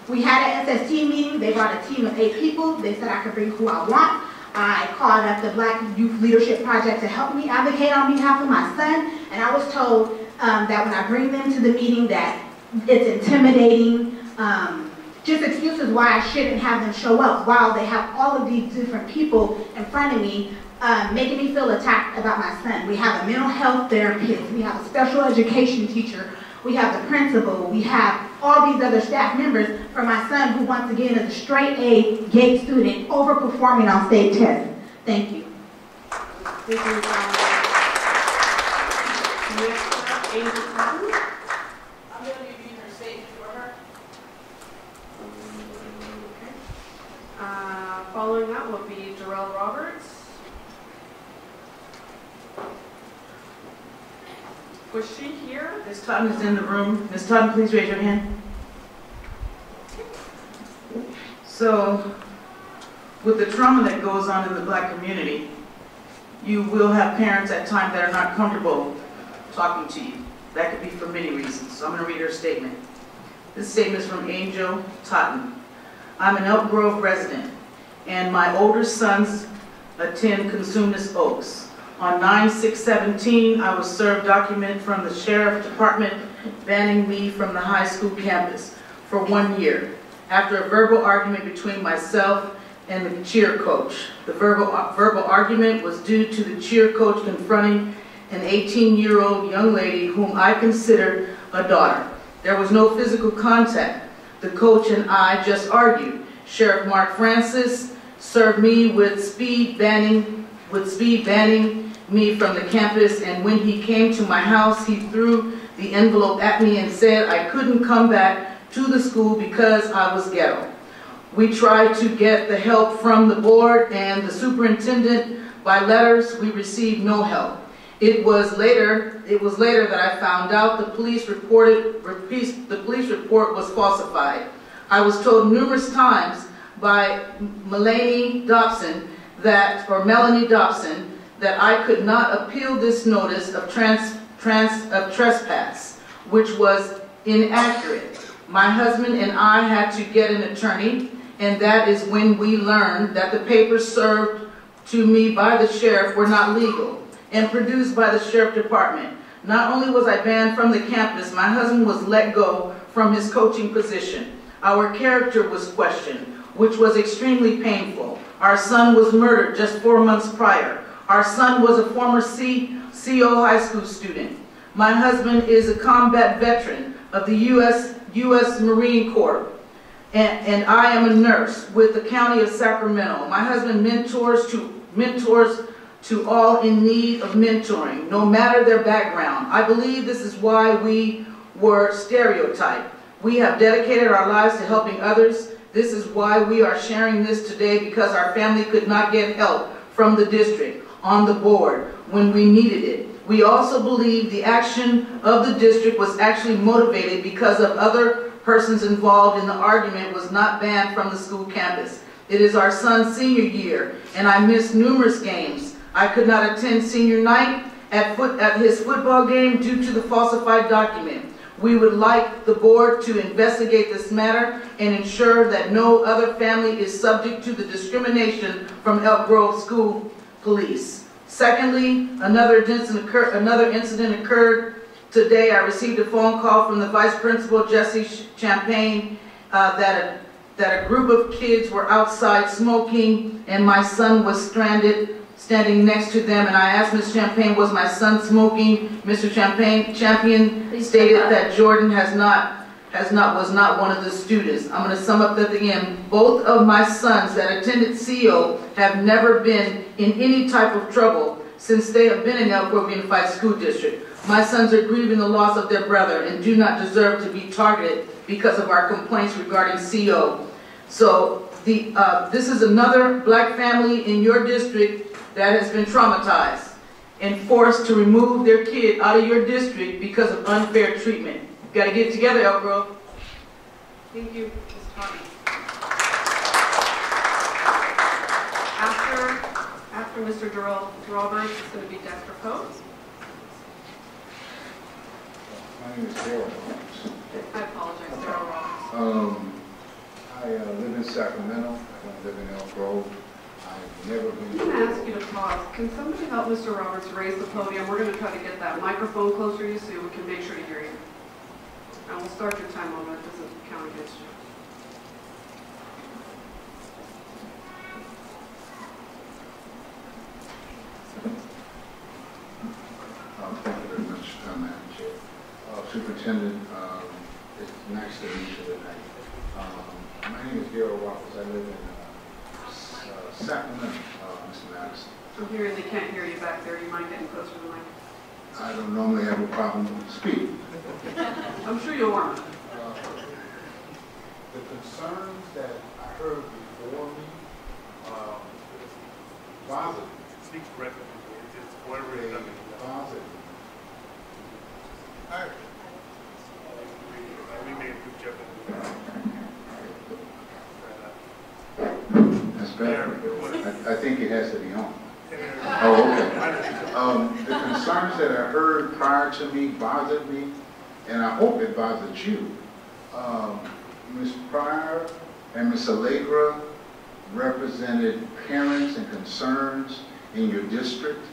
We had an SST meeting. They brought a team of 8 people. They said I could bring who I want. I called up the Black Youth Leadership Project to help me advocate on behalf of my son, and I was told that when I bring them to the meeting that it's intimidating, just excuses why I shouldn't have them show up while they have all of these different people in front of me, making me feel attacked about my son. We have a mental health therapist, we have a special education teacher, we have the principal, we have all these other staff members for my son, who once again is a straight A GATE student overperforming on state tests. Thank you. Thank you, next up, Angel Cotton. I'm going to give you her statement for her. Okay. Following that will be Jarrell Roberts. Was she here? Ms. Totten is in the room. Ms. Totten, please raise your hand. So, with the trauma that goes on in the Black community, you will have parents at times that are not comfortable talking to you. That could be for many reasons. So I'm going to read her statement. This statement is from Angel Totten. I'm an Elk Grove resident, and my older sons attend Cosumnes Oaks. On 9/6/17, I was served document from the Sheriff Department banning me from the high school campus for 1 year after a verbal argument between myself and the cheer coach. The verbal argument was due to the cheer coach confronting an 18-year-old young lady whom I considered a daughter. There was no physical contact. The coach and I just argued. Sheriff Mark Francis served me with speed banning me from the campus, and when he came to my house, he threw the envelope at me and said I couldn't come back to the school because I was ghetto. We tried to get the help from the board and the superintendent by letters. We received no help. It was later that I found out the police report was falsified. I was told numerous times by Melanie Dobson that I could not appeal this notice of trespass, which was inaccurate. My husband and I had to get an attorney, and that is when we learned that the papers served to me by the sheriff were not legal and produced by the sheriff department. Not only was I banned from the campus, my husband was let go from his coaching position. Our character was questioned, which was extremely painful. Our son was murdered just 4 months prior. Our son was a former CO high school student. My husband is a combat veteran of the U.S. Marine Corps, and I am a nurse with the County of Sacramento. My husband mentors to all in need of mentoring, no matter their background. I believe this is why we were stereotyped. We have dedicated our lives to helping others. This is why we are sharing this today, because our family could not get help from the district on the board when we needed it. We also believe the action of the district was actually motivated because of other persons involved in the argument was not banned from the school campus. It is our son's senior year, and I missed numerous games. I could not attend senior night at his football game due to the falsified document. We would like the board to investigate this matter and ensure that no other family is subject to the discrimination from Elk Grove School Police. Secondly, another incident occurred today. I received a phone call from the Vice Principal, Jesse Champagne, that a group of kids were outside smoking and my son was stranded standing next to them, and I asked Ms. Champagne, was my son smoking? Mr. Champion stated that Jordan was not one of the students. I'm going to sum up at the end. Both of my sons that attended CO have never been in any type of trouble since they have been in Elk Grove Unified School District. My sons are grieving the loss of their brother and do not deserve to be targeted because of our complaints regarding CO. So this is another black family in your district that has been traumatized and forced to remove their kid out of your district because of unfair treatment. You've got to get together, Elk Grove. Thank you, Ms. Tony. After Mr. Roberts, it's going to be Dexter Coates. My name is Daryl Roberts. I apologize, Daryl Roberts. I live in Sacramento. I don't live in Elk Grove. I've never been. I'm going to ask you to pause. Can somebody help Mr. Roberts raise the podium? We're going to try to get that microphone closer to you so we can make sure to hear you. And we'll start your time on it. It doesn't count against you. Thank you very much, Madam Chair. Superintendent, it's nice to meet you tonight. My name is Daryl Roberts. I live in Sacramento, Mr. Madison. I'm hearing they can't hear you back there. You mind getting closer to the mic? I don't normally have a problem speaking. I'm sure you'll warm up. The concerns that I heard before me, positive. Speak correctly. It's whatever it is. Positive. All right. We made a good job. That's better. I think it has to be on. Oh, okay. The concerns that I heard prior to me bothered me, and I hope it bothered you. Ms. Pryor and Ms. Allegra represented parents and concerns in your district,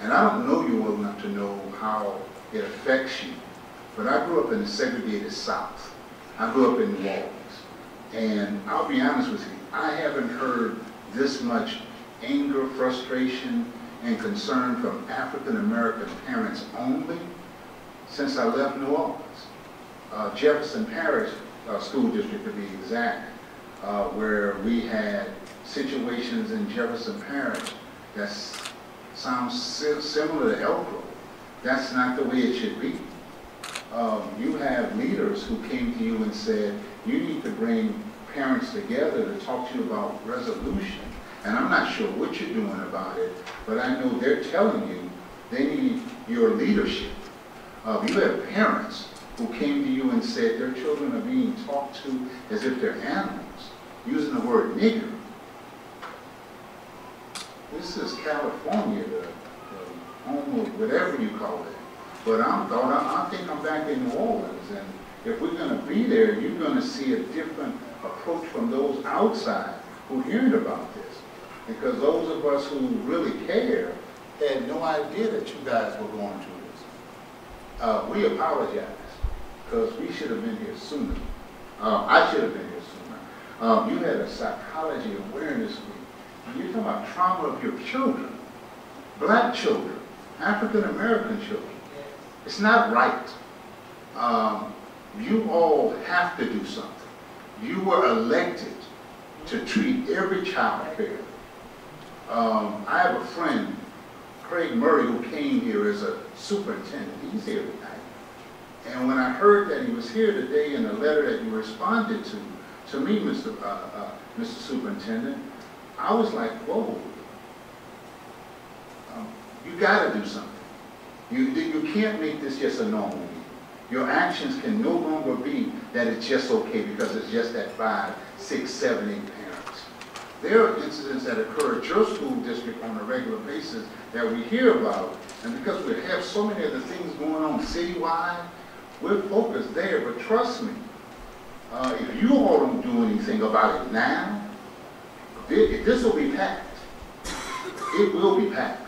and I don't know you well enough to know how it affects you, but I grew up in the segregated South. I grew up in New Orleans, and I'll be honest with you, I haven't heard this much anger, frustration, and concern from African-American parents only since I left New Orleans. Jefferson Parish School District, to be exact, where we had situations in Jefferson Parish that sounds similar to Elk Grove. That's not the way it should be. You have leaders who came to you and said, you need to bring parents together to talk to you about resolution. And I'm not sure what you're doing about it, but I know they're telling you They need your leadership. You have parents who came to you and said their children are being talked to as if they're animals, using the word nigger. This is California, the home of whatever you call it. But I think I'm back in New Orleans, and if we're going to be there, you're going to see a different approach from those outside who hearing about this. Because those of us who really care had no idea that you guys were going through this. We apologize, because we should have been here sooner. I should have been here sooner. You had a psychology awareness week. And you're talking about trauma of your children, black children, African American children. It's not right. You all have to do something. You were elected to treat every child fairly. I have a friend, Craig Murray, who came here as a superintendent. He's here tonight. And when I heard that he was here today in a letter that you responded to me, Mr. Superintendent, I was like, whoa. You got to do something. You can't make this just a normal meeting. Your actions can no longer be that it's just okay because it's just that 5, 6, 7, 8 parents. There are incidents that occur at your school district on a regular basis that we hear about, and because we have so many other things going on citywide, we're focused there. But trust me, if you all don't do anything about it now, this will be packed. It will be packed.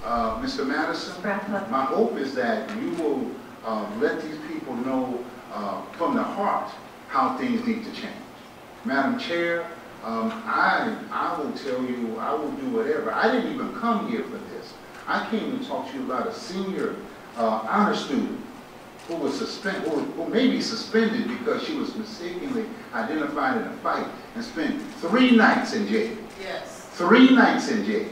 Mr. Madison, my hope is that you will let these people know from the heart how things need to change. Madam Chair, I will tell you, I will do whatever. I didn't even come here for this. I came to talk to you about a senior honor student who was suspended, who may be suspended because she was mistakenly identified in a fight and spent 3 nights in jail. Yes. 3 nights in jail.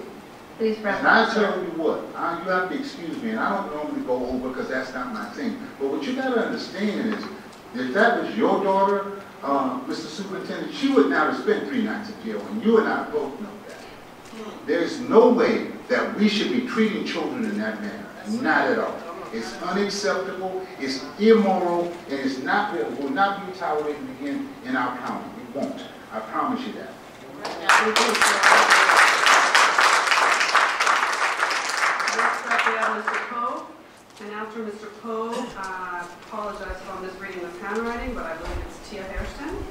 Please wrap and up, I tell you what, you have to excuse me, and I don't normally go over because that's not my thing. But what you got to understand is, if that was your daughter, Mr. Superintendent, she would not have spent 3 nights in jail, and you and I both know that. There's no way that we should be treating children in that manner. Not at all. It's unacceptable, it's immoral, and it's not, it will not be tolerated again in our county. It won't. I promise you that. Next up, we have Mr. Poe. And after Mr. Poe, I apologize if I'm misreading this handwriting, but I believe it's Tia Hairston.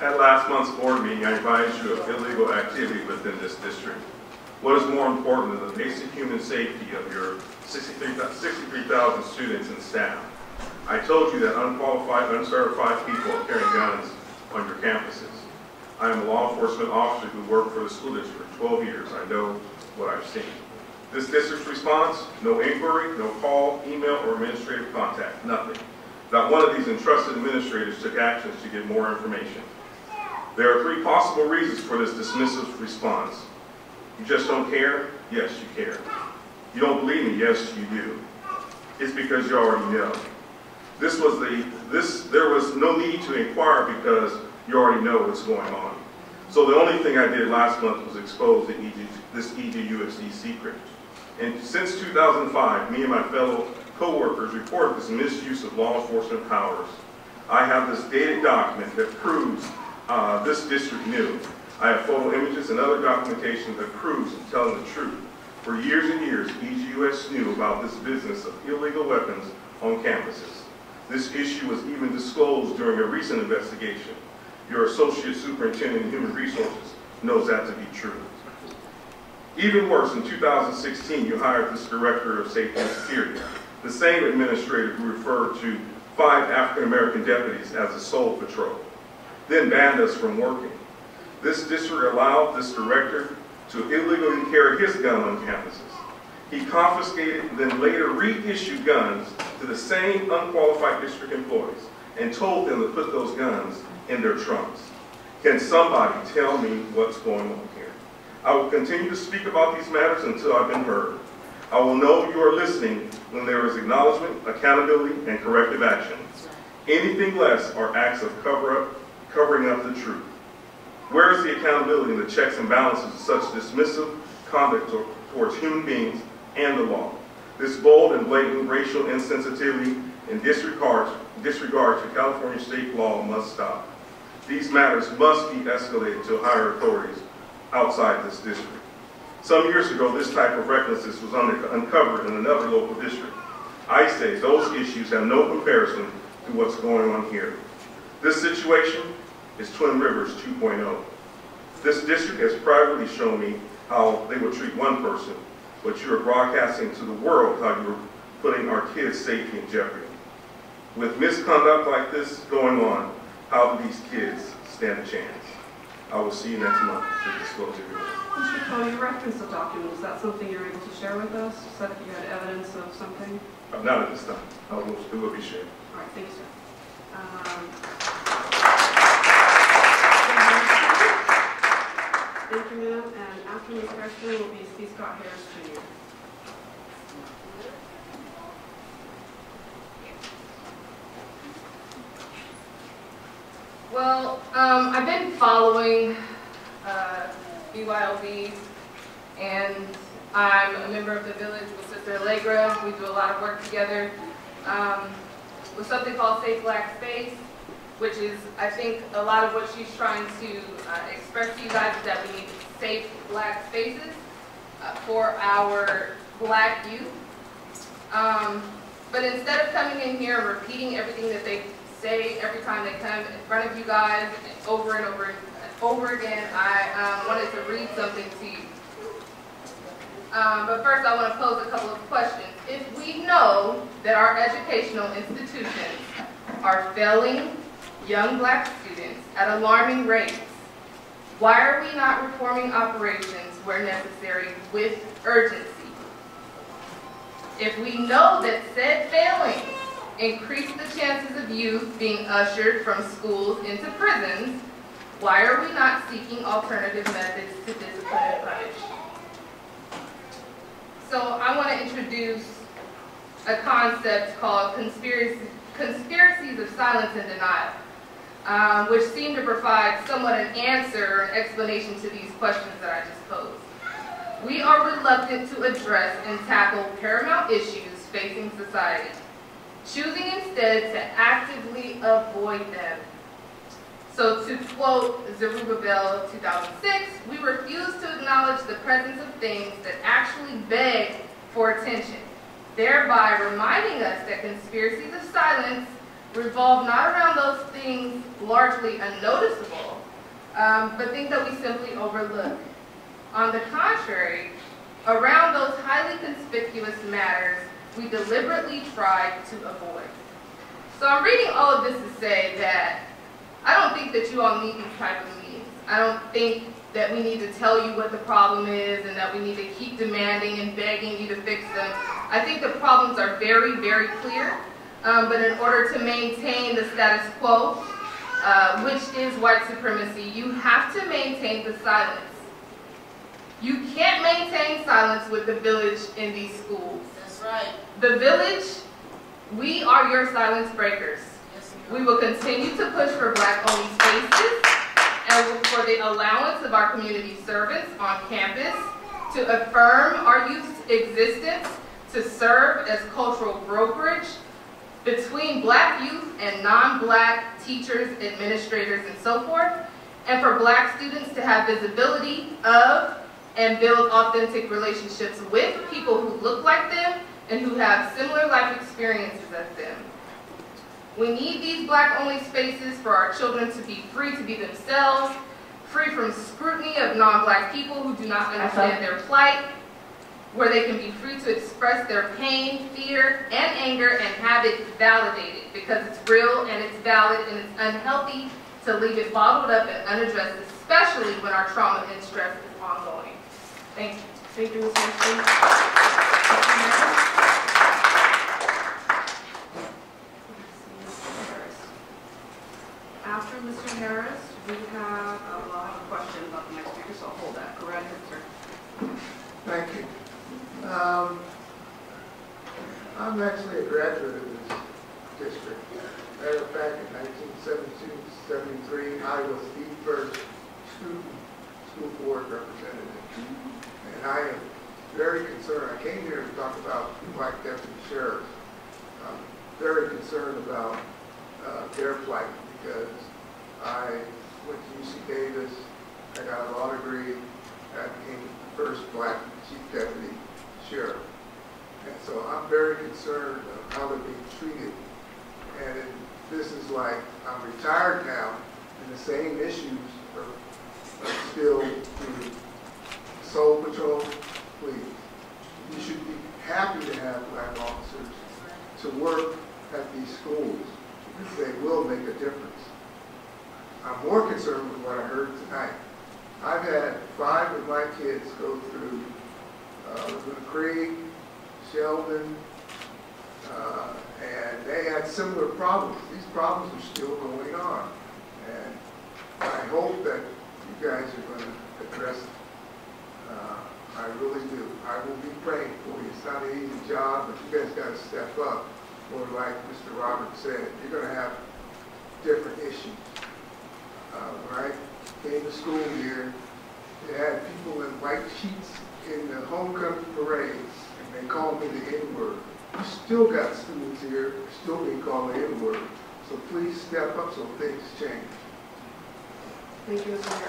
At last month's board meeting, I advised you of illegal activity within this district. What is more important than the basic human safety of your 63,000 students and staff? I told you that unqualified, uncertified people are carrying guns on your campuses. I am a law enforcement officer who worked for the school district for 12 years. I know what I've seen. This district's response, no inquiry, no call, email, or administrative contact, nothing. Not one of these entrusted administrators took actions to get more information. There are 3 possible reasons for this dismissive response. You just don't care? Yes, you care. You don't believe me? Yes, you do. It's because you already know. There was no need to inquire because you already know what's going on. So the only thing I did last month was expose this EGUSD secret. And since 2005, me and my fellow co-workers reported this misuse of law enforcement powers. I have this dated document that proves this district knew. I have photo images and other documentation that proves I'm telling the truth. For years and years, EGUS knew about this business of illegal weapons on campuses. This issue was even disclosed during a recent investigation. Your Associate Superintendent of Human Resources knows that to be true. Even worse, in 2016, you hired this Director of Safety and Security, the same administrator who referred to 5 African-American deputies as a sole patrol, then banned us from working. This district allowed this director to illegally carry his gun on campuses. He confiscated and then later reissued guns to the same unqualified district employees and told them to put those guns in their trunks. Can somebody tell me what's going on here? I will continue to speak about these matters until I've been heard. I will know you are listening when there is acknowledgement, accountability, and corrective action. Anything less are acts of cover-up covering up the truth? Where is the accountability and the checks and balances of such dismissive conduct towards human beings and the law? This bold and blatant racial insensitivity and disregard to California state law must stop. These matters must be escalated to higher authorities outside this district. Some years ago, this type of recklessness was uncovered in another local district. I say those issues have no comparison to what's going on here. This situation is Twin Rivers 2.0. This district has privately shown me how they would treat one person, but you are broadcasting to the world how you're putting our kids' safety in jeopardy. With misconduct like this going on, how do these kids stand a chance? I will see you next month to disclose everything. Mr. Cole, you referenced the document. Is that something you're able to share with us? You said that you had evidence of something? Not at this time. It will be shared. All right, thank you, sir. Thank you, ma'am. And after Ms. Gershman will be C. Scott Harris, Jr. Well, I've been following BYOB, and I'm a member of the village with Sister Allegra. We do a lot of work together with something called Safe Black Space, which is, I think, a lot of what she's trying to express to you guys is that we need safe black spaces for our black youth. But instead of coming in here and repeating everything that they say every time they come in front of you guys over and over again, I wanted to read something to you. But first I want to pose a couple of questions. If we know that our educational institutions are failing young black students at alarming rates, why are we not reforming operations where necessary with urgency? If we know that said failings increase the chances of youth being ushered from schools into prisons, why are we not seeking alternative methods to discipline and punish? So I want to introduce a concept called conspiracies of silence and denial, which seem to provide somewhat an answer or an explanation to these questions that I just posed. We are reluctant to address and tackle paramount issues facing society, choosing instead to actively avoid them. So to quote Zerubbabel 2006, we refuse to acknowledge the presence of things that actually beg for attention, thereby reminding us that conspiracies of silence revolve not around those things largely unnoticeable, but things that we simply overlook. On the contrary, around those highly conspicuous matters, we deliberately try to avoid. So I'm reading all of this to say that I don't think that you all need these type of meetings. I don't think that we need to tell you what the problem is and that we need to keep demanding and begging you to fix them. I think the problems are very, very clear, but in order to maintain the status quo, which is white supremacy, you have to maintain the silence. You can't maintain silence with the village in these schools. That's right. The village, we are your silence breakers. Yes, we will continue to push for black-only spaces and for the allowance of our community servants on campus to affirm our youth's existence, to serve as cultural brokerage between black youth and non-black teachers, administrators, and so forth, and for black students to have visibility of and build authentic relationships with people who look like them and who have similar life experiences as them. We need these black-only spaces for our children to be free to be themselves, free from scrutiny of non-black people who do not understand their plight, where they can be free to express their pain, fear, and anger and have it validated because it's real and it's valid and it's unhealthy to leave it bottled up and unaddressed, especially when our trauma and stress is ongoing. Thank you. Thank you, Ms. Harrison. After Mr. Harris, we have a question about the next speaker, so I'll hold that. Go right ahead, sir. Thank you. I'm actually a graduate of this district. Matter of fact, in 1972-73, I was the first student school board representative. And I am very concerned. I came here to talk about black deputy sheriffs. I'm very concerned about their plight because I went to UC Davis, I got a law degree, I became the first black chief deputy sheriff. And so I'm very concerned of how they're being treated. And this is like, I'm retired now, and the same issues are still being soul patrol. Please, you should be happy to have black officers to work at these schools because they will make a difference. I'm more concerned with what I heard tonight. I've had 5 of my kids go through Laguna Creek, Sheldon, and they had similar problems. These problems are still going on. And I hope that you guys are going to address it. I really do. I will be praying for you. It's not an easy job, but you guys got to step up. Or like Mr. Roberts said, you're going to have different issues. When I came to school here, they had people in white sheets in the homecoming parades, and they called me the N-word. You still got students here still being called the N-word. So please step up so things change. Thank you, Mr. Mayor.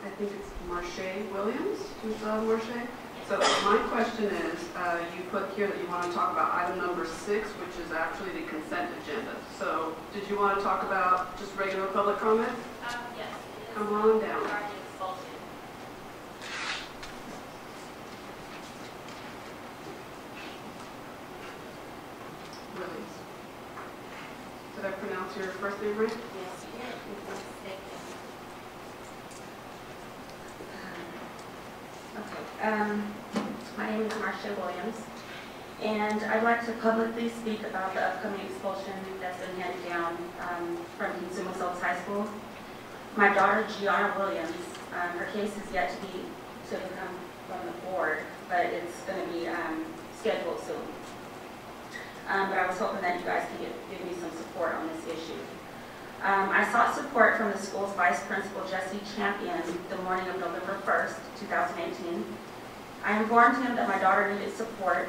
I think it's Marche Williams. Marche? So my question is, you put here that you want to talk about item number 6, which is actually the consent agenda. So did you want to talk about just regular public comment? Yes. Come on down. Williams. Did I pronounce your first name right? Yes, you did. Okay. My name is Marcia Williams, and I'd like to publicly speak about the upcoming expulsion that's been handed down from Cosumnes Oaks High School. My daughter, Gianna Williams, her case is yet to come from the board, but it's going to be scheduled soon. But I was hoping that you guys could give me some support on this issue. I sought support from the school's Vice Principal, Jesse Champion, the morning of November 1st, 2018. I informed him that my daughter needed support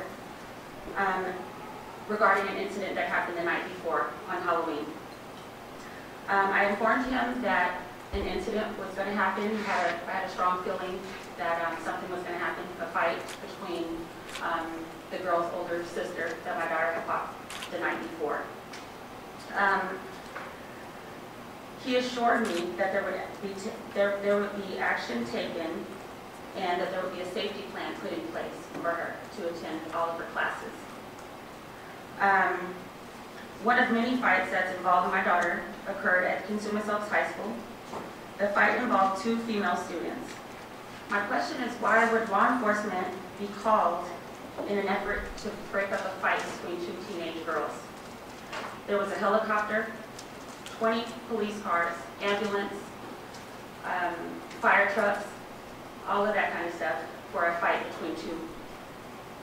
regarding an incident that happened the night before on Halloween. I informed him that an incident was going to happen. I had a strong feeling that something was going to happen, a fight between the girl's older sister that my daughter had fought the night before. He assured me that there would be action taken and that there would be a safety plan put in place for her to attend all of her classes. One of many fights that's involving my daughter occurred at Cosumnes Oaks High School. The fight involved 2 female students. My question is, why would law enforcement be called in an effort to break up a fight between 2 teenage girls? There was a helicopter, 20 police cars, ambulance, fire trucks, all of that kind of stuff for a fight between 2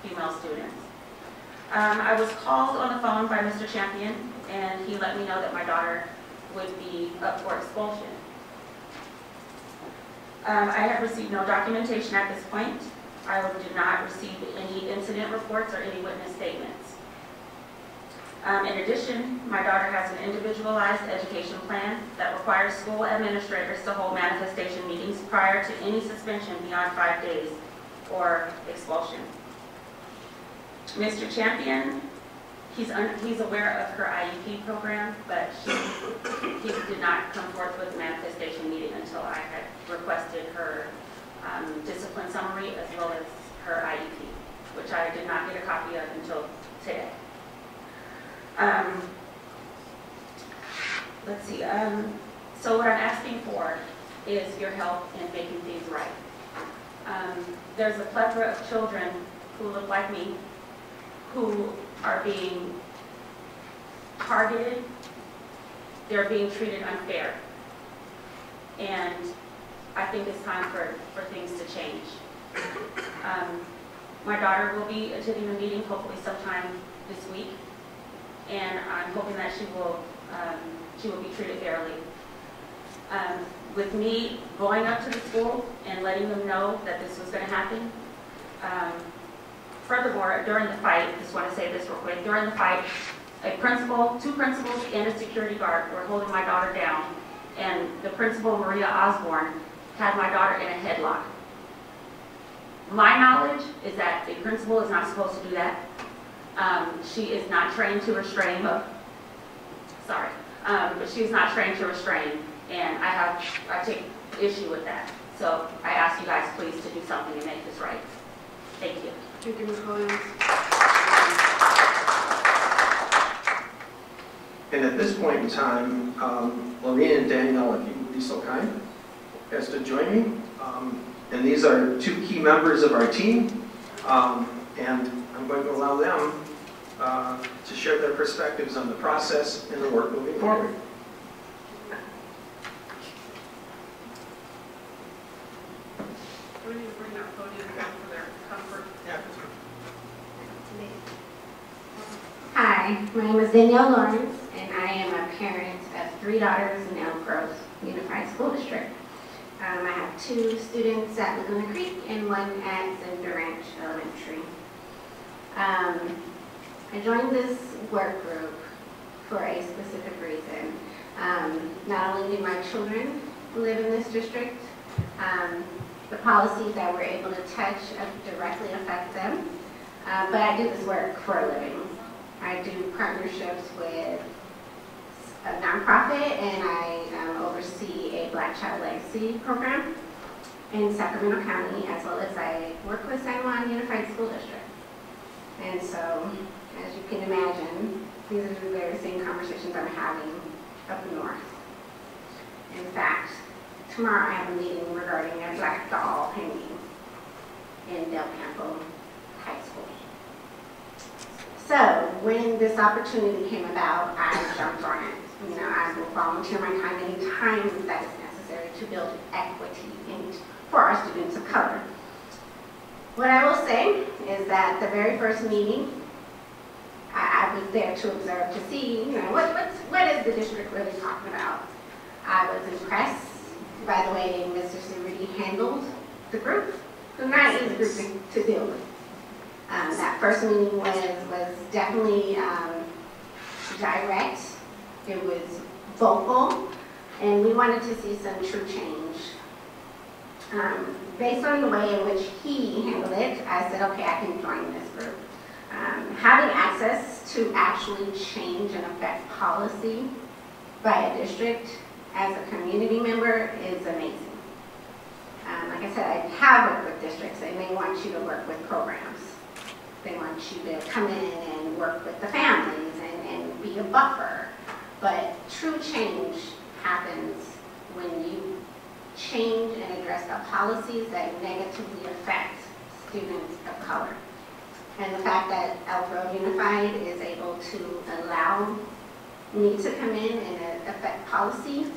female students. I was called on the phone by Mr. Champion, and he let me know that my daughter would be up for expulsion. I have received no documentation at this point. I did not receive any incident reports or any witness statements. In addition, my daughter has an individualized education plan that requires school administrators to hold manifestation meetings prior to any suspension beyond 5 days or expulsion. Mr. Champion, he's aware of her IEP program, but he did not come forth with a manifestation meeting until I had requested her discipline summary as well as her IEP, which I did not get a copy of until today. Let's see. So what I'm asking for is your help in making things right. There's a plethora of children who look like me who are being targeted. They're being treated unfair. And I think it's time for things to change. My daughter will be attending the meeting hopefully sometime this week, and I'm hoping that she will be treated fairly. With me going up to the school and letting them know that this was going to happen. Furthermore, during the fight, just want to say this real quick, during the fight, two principals and a security guard were holding my daughter down, and the principal, Maria Osborne, had my daughter in a headlock. My knowledge is that a principal is not supposed to do that. She is not trained to restrain, but she is not trained to restrain, and I take issue with that. So I ask you guys please to do something to make this right. Thank you. Thank you, Ms. Williams. And at this point in time, Lorena and Danielle, if you would be so kind as to join me. And these are two key members of our team, and I'm going to allow them to share their perspectives on the process and the work moving forward. Do we need to bring that podium down for their comfort? Yeah. Hi, my name is Danielle Lawrence, and I am a parent of 3 daughters in Elk Grove Unified School District. I have 2 students at Laguna Creek and 1 at Cinder Ranch Elementary. I joined this work group for a specific reason. Not only do my children live in this district, the policies that we're able to touch directly affect them, but I do this work for a living. I do partnerships with a nonprofit, and I oversee a Black Child Legacy program in Sacramento County, as well as I work with San Juan Unified School District. And so, as you can imagine, these are the very same conversations I'm having up north. In fact, tomorrow I have a meeting regarding a black doll hanging in Del Campo High School. So, when this opportunity came about, I jumped on it. You know, I will volunteer my time any time that is necessary to build equity for our students of color. What I will say is that the very first meeting, I was there to observe, to see, you know, what is the district really talking about. I was impressed by the way Mr. Cerruti handled the group. It was not an easy group to deal with. That first meeting was definitely direct. It was vocal, and we wanted to see some true change. Based on the way in which he handled it, I said, okay, I can join this group. Having access to actually change and affect policy by a district as a community member is amazing. Like I said, I have worked with districts, and they want you to work with programs. They want you to come in and work with the families and be a buffer. But true change happens when you change and address the policies that negatively affect students of color. And the fact that Elk Grove Unified is able to allow me to come in and affect policy,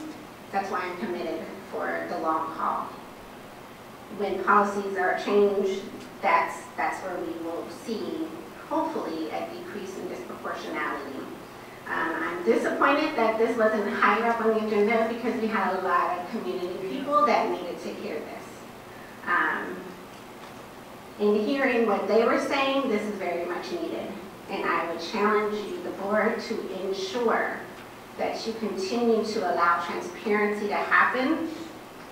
that's why I'm committed for the long haul. When policies are changed, that's where we will see, hopefully, a decrease in disproportionality. I'm disappointed that this wasn't higher up on the agenda because we had a lot of community people that needed to hear this. In hearing what they were saying, this is very much needed. And I would challenge you, the board, to ensure that you continue to allow transparency to happen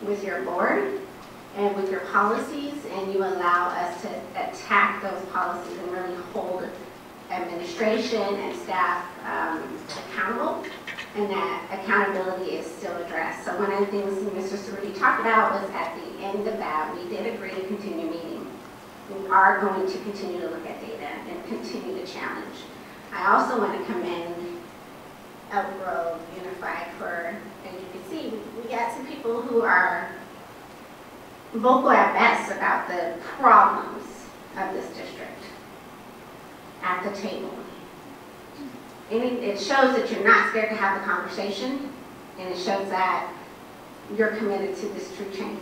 with your board and with your policies, and you allow us to attack those policies and really hold administration and staff accountable, and that accountability is still addressed. So one of the things Mr. Cerruti talked about was at the end of that, we did agree to continue meeting. We are going to continue to look at data and continue to challenge. I also want to commend Elk Grove Unified for, as you can see, we got some people who are vocal at best about the problems of this district at the table. It shows that you're not scared to have the conversation, and it shows that you're committed to this true change.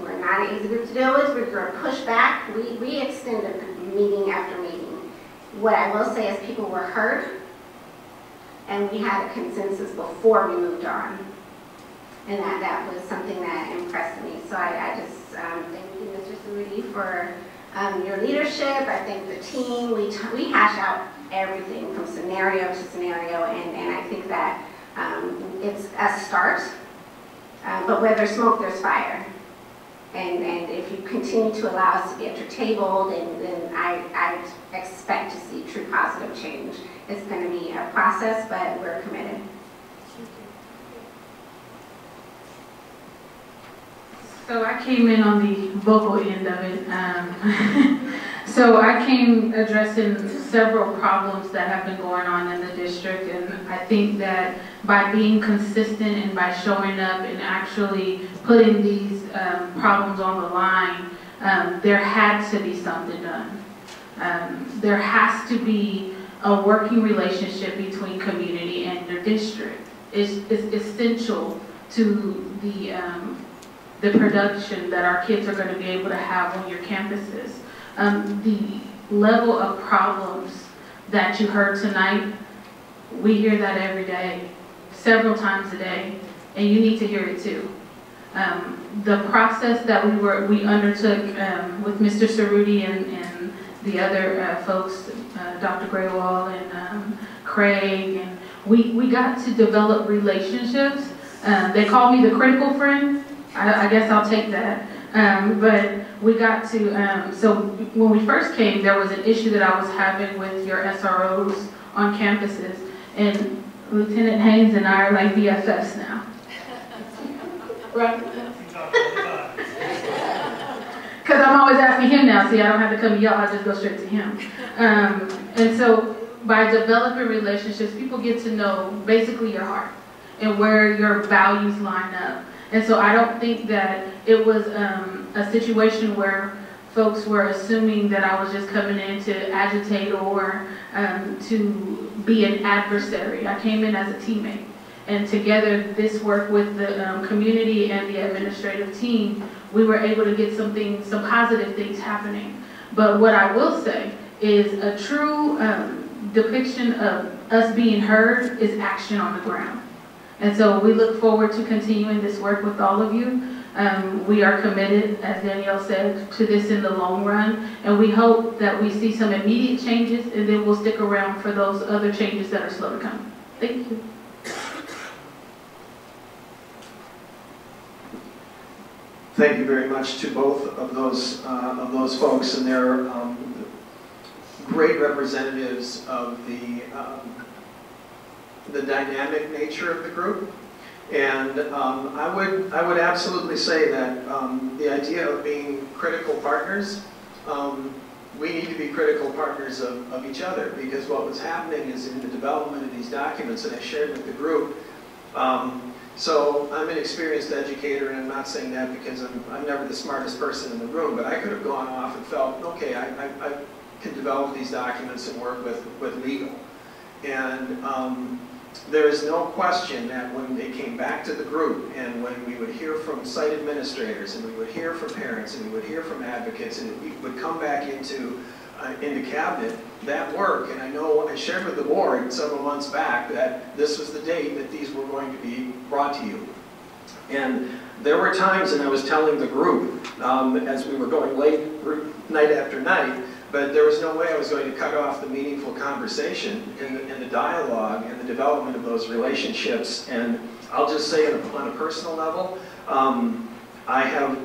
We're not an easy group to deal with. We're going to push back. We extended meeting after meeting. What I will say is people were heard, and we had a consensus before we moved on. And that was something that impressed me. So I just thank you, Mr. Cerruti, for your leadership. I think the team, we hash out everything from scenario to scenario, and I think that it's a start. But where there's smoke, there's fire. And if you continue to allow us to be at your table, then I expect to see true positive change. It's going to be a process, but we're committed. So I came in on the vocal end of it. So I came addressing several problems that have been going on in the district, and I think that by being consistent and by showing up and actually putting these problems on the line, there had to be something done. There has to be a working relationship between community and your district. It's essential to the production that our kids are going to be able to have on your campuses. The level of problems that you heard tonight, we hear that every day, several times a day, and you need to hear it too. The process that we undertook with Mr. Cerruti and the other folks, Dr. Graywall and Craig, and we got to develop relationships. They call me the critical friend. I guess I'll take that. But we got to, so when we first came, there was an issue that I was having with your SROs on campuses, and Lieutenant Haynes and I are like BFFs now. Right? Because I'm always asking him now, see, I don't have to come to y'all, I just go straight to him. And so by developing relationships, people get to know basically your heart and where your values line up. And so I don't think that it was a situation where folks were assuming that I was just coming in to agitate or to be an adversary. I came in as a teammate. And together, this work with the community and the administrative team, we were able to get some positive things happening. But what I will say is a true depiction of us being heard is action on the ground. And so we look forward to continuing this work with all of you. We are committed, as Danielle said, to this in the long run. And we hope that we see some immediate changes, and then we'll stick around for those other changes that are slow to come. Thank you. Thank you very much to both of those folks, and they're great representatives of the dynamic nature of the group. And I would absolutely say that the idea of being critical partners, we need to be critical partners of each other, because what was happening is in the development of these documents that I shared with the group. So I'm an experienced educator, and I'm not saying that because I'm never the smartest person in the room, but I could have gone off and felt, okay, I can develop these documents and work with legal. And there is no question that when they came back to the group, and when we would hear from site administrators, and we would hear from parents, and we would hear from advocates, and we would come back into cabinet, that work, and I know I shared with the board several months back that this was the date that these were going to be brought to you. And there were times, and I was telling the group, as we were going late night after night, but there was no way I was going to cut off the meaningful conversation and the dialogue and the development of those relationships. And I'll just say on a personal level, I have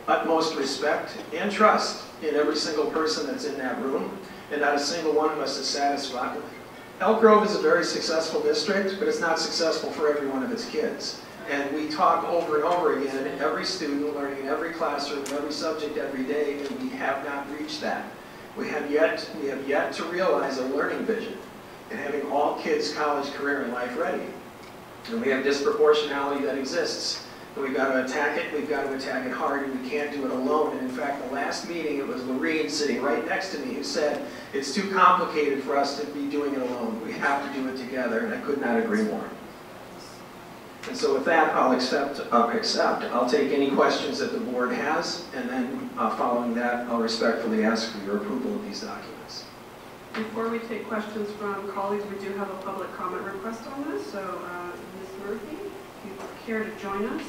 utmost respect and trust in every single person that's in that room, and not a single one of us is satisfied. Elk Grove is a very successful district, but it's not successful for every one of its kids. And we talk over and over again, every student learning in every classroom, every subject, every day, and we have not reached that. We have yet to realize a learning vision and having all kids' college, career, and life ready. And we have disproportionality that exists. And we've got to attack it, we've got to attack it hard, and we can't do it alone. And in fact, the last meeting, it was Lorene sitting right next to me who said, it's too complicated for us to be doing it alone. We have to do it together, and I could not agree more. And so with that, I'll I'll take any questions that the board has, and then following that, I'll respectfully ask for your approval of these documents. Before we take questions from colleagues, we do have a public comment request on this. So, Ms. Murphy, if you care to join us.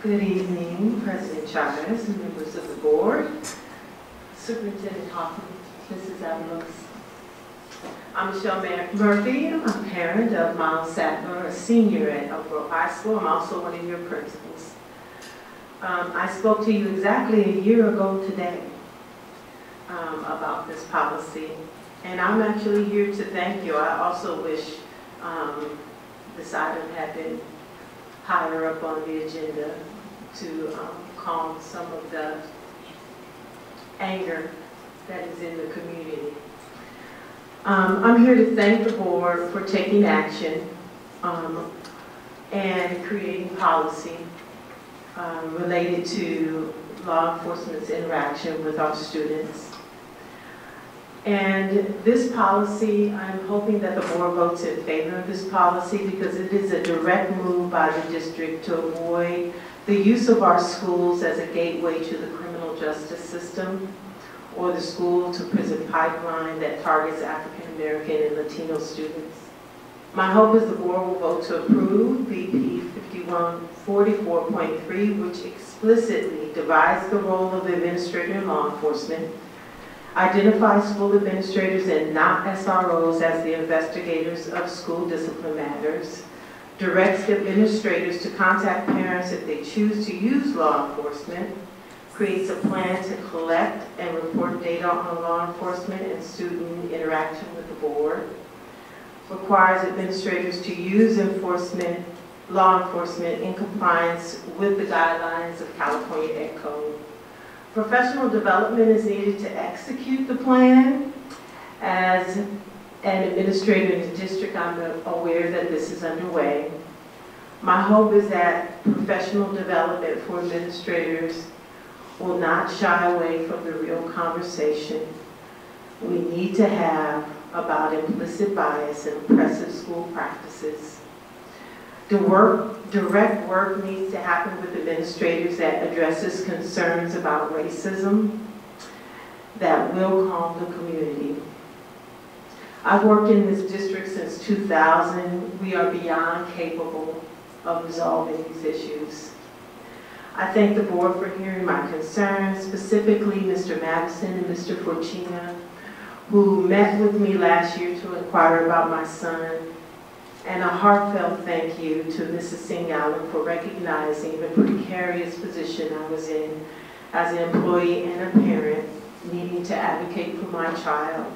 Good evening, President Chavez and members of the board, Superintendent Hoffman, Mrs. Avalos. I'm Michelle Murphy. I'm a parent of Miles Sattler, a senior at Elk Grove High School. I'm also one of your principals. I spoke to you exactly a year ago today about this policy, and I'm actually here to thank you. I also wish this item had been higher up on the agenda to calm some of the anger that is in the community. I'm here to thank the board for taking action and creating policy related to law enforcement's interaction with our students. And this policy, I'm hoping that the board votes in favor of this policy because it is a direct move by the district to avoid the use of our schools as a gateway to the criminal justice system or the school to prison pipeline that targets African American and Latino students. My hope is the board will vote to approve BP 5144.3, which explicitly divides the role of the administrator in law enforcement, identifies school administrators and not SROs as the investigators of school discipline matters, directs the administrators to contact parents if they choose to use law enforcement, creates a plan to collect and report data on law enforcement and student interaction with the board, requires administrators to use law enforcement in compliance with the guidelines of California Ed Code. Professional development is needed to execute the plan. As an administrator in the district, I'm aware that this is underway. My hope is that professional development for administrators will not shy away from the real conversation we need to have about implicit bias and oppressive school practices. Direct work needs to happen with administrators that addresses concerns about racism that will calm the community. I've worked in this district since 2000. We are beyond capable of resolving these issues. I thank the board for hearing my concerns, specifically Mr. Madison and Mr. Fortuna, who met with me last year to inquire about my son. And a heartfelt thank you to Mrs. Singh Allen for recognizing the precarious position I was in as an employee and a parent needing to advocate for my child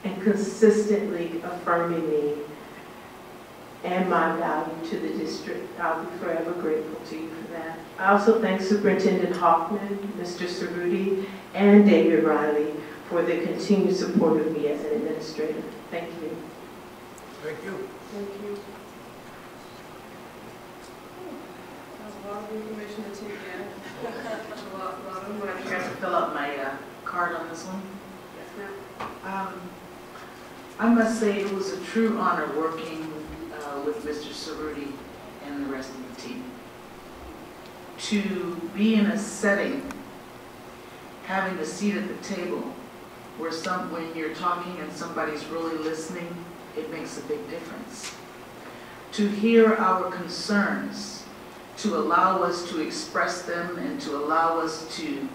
and consistently affirming me and my value to the district. I'll be forever grateful to you for that. I also thank Superintendent Hoffman, Mr. Cerruti, and David Riley for their continued support of me as an administrator. Thank you. Thank you. Thank you. That was a lot of information to take in. A lot of I'm going to have to fill out my card on this one. Yes, ma'am. I must say it was a true honor working with Mr. Cerruti and the rest of the team. To be in a setting, having a seat at the table, where when you're talking and somebody's really listening, it makes a big difference. To hear our concerns, to allow us to express them and to allow us to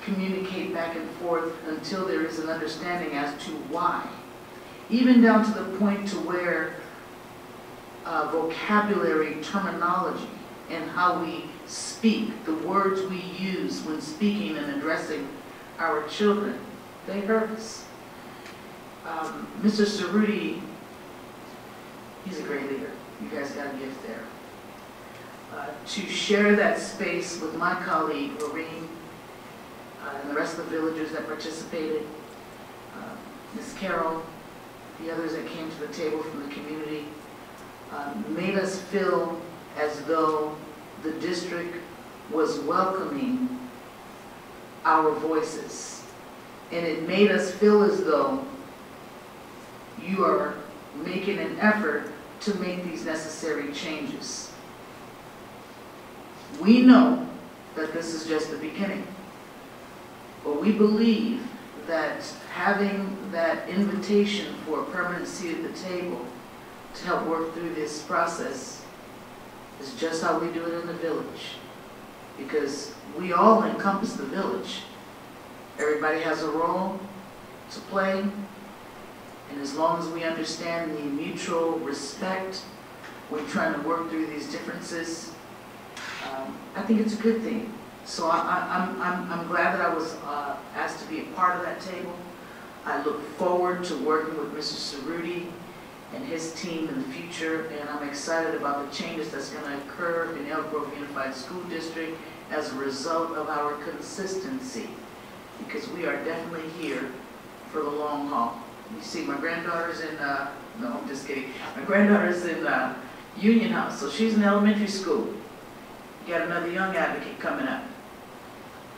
communicate back and forth until there is an understanding as to why. Even down to the point to where vocabulary, terminology, and how we speak, the words we use when speaking and addressing our children, they hurt us. Mr. Cerruti, he's a great leader. You guys got a gift there. To share that space with my colleague, Maureen, and the rest of the villagers that participated, Ms. Carol, the others that came to the table from the community, made us feel as though the district was welcoming our voices. And it made us feel as though you are making an effort to make these necessary changes. We know that this is just the beginning, but we believe that having that invitation for a permanent seat at the table to help work through this process is just how we do it in the village, because we all encompass the village. Everybody has a role to play, and as long as we understand the mutual respect, we're trying to work through these differences, I think it's a good thing. So I'm glad that I was asked to be a part of that table. I look forward to working with Mr. Cerruti and his team in the future, and I'm excited about the changes that's going to occur in Elk Grove Unified School District as a result of our consistency, because we are definitely here for the long haul. You see, my granddaughter's in, no, I'm just kidding. My granddaughter's in Union House, so she's in elementary school. You got another young advocate coming up.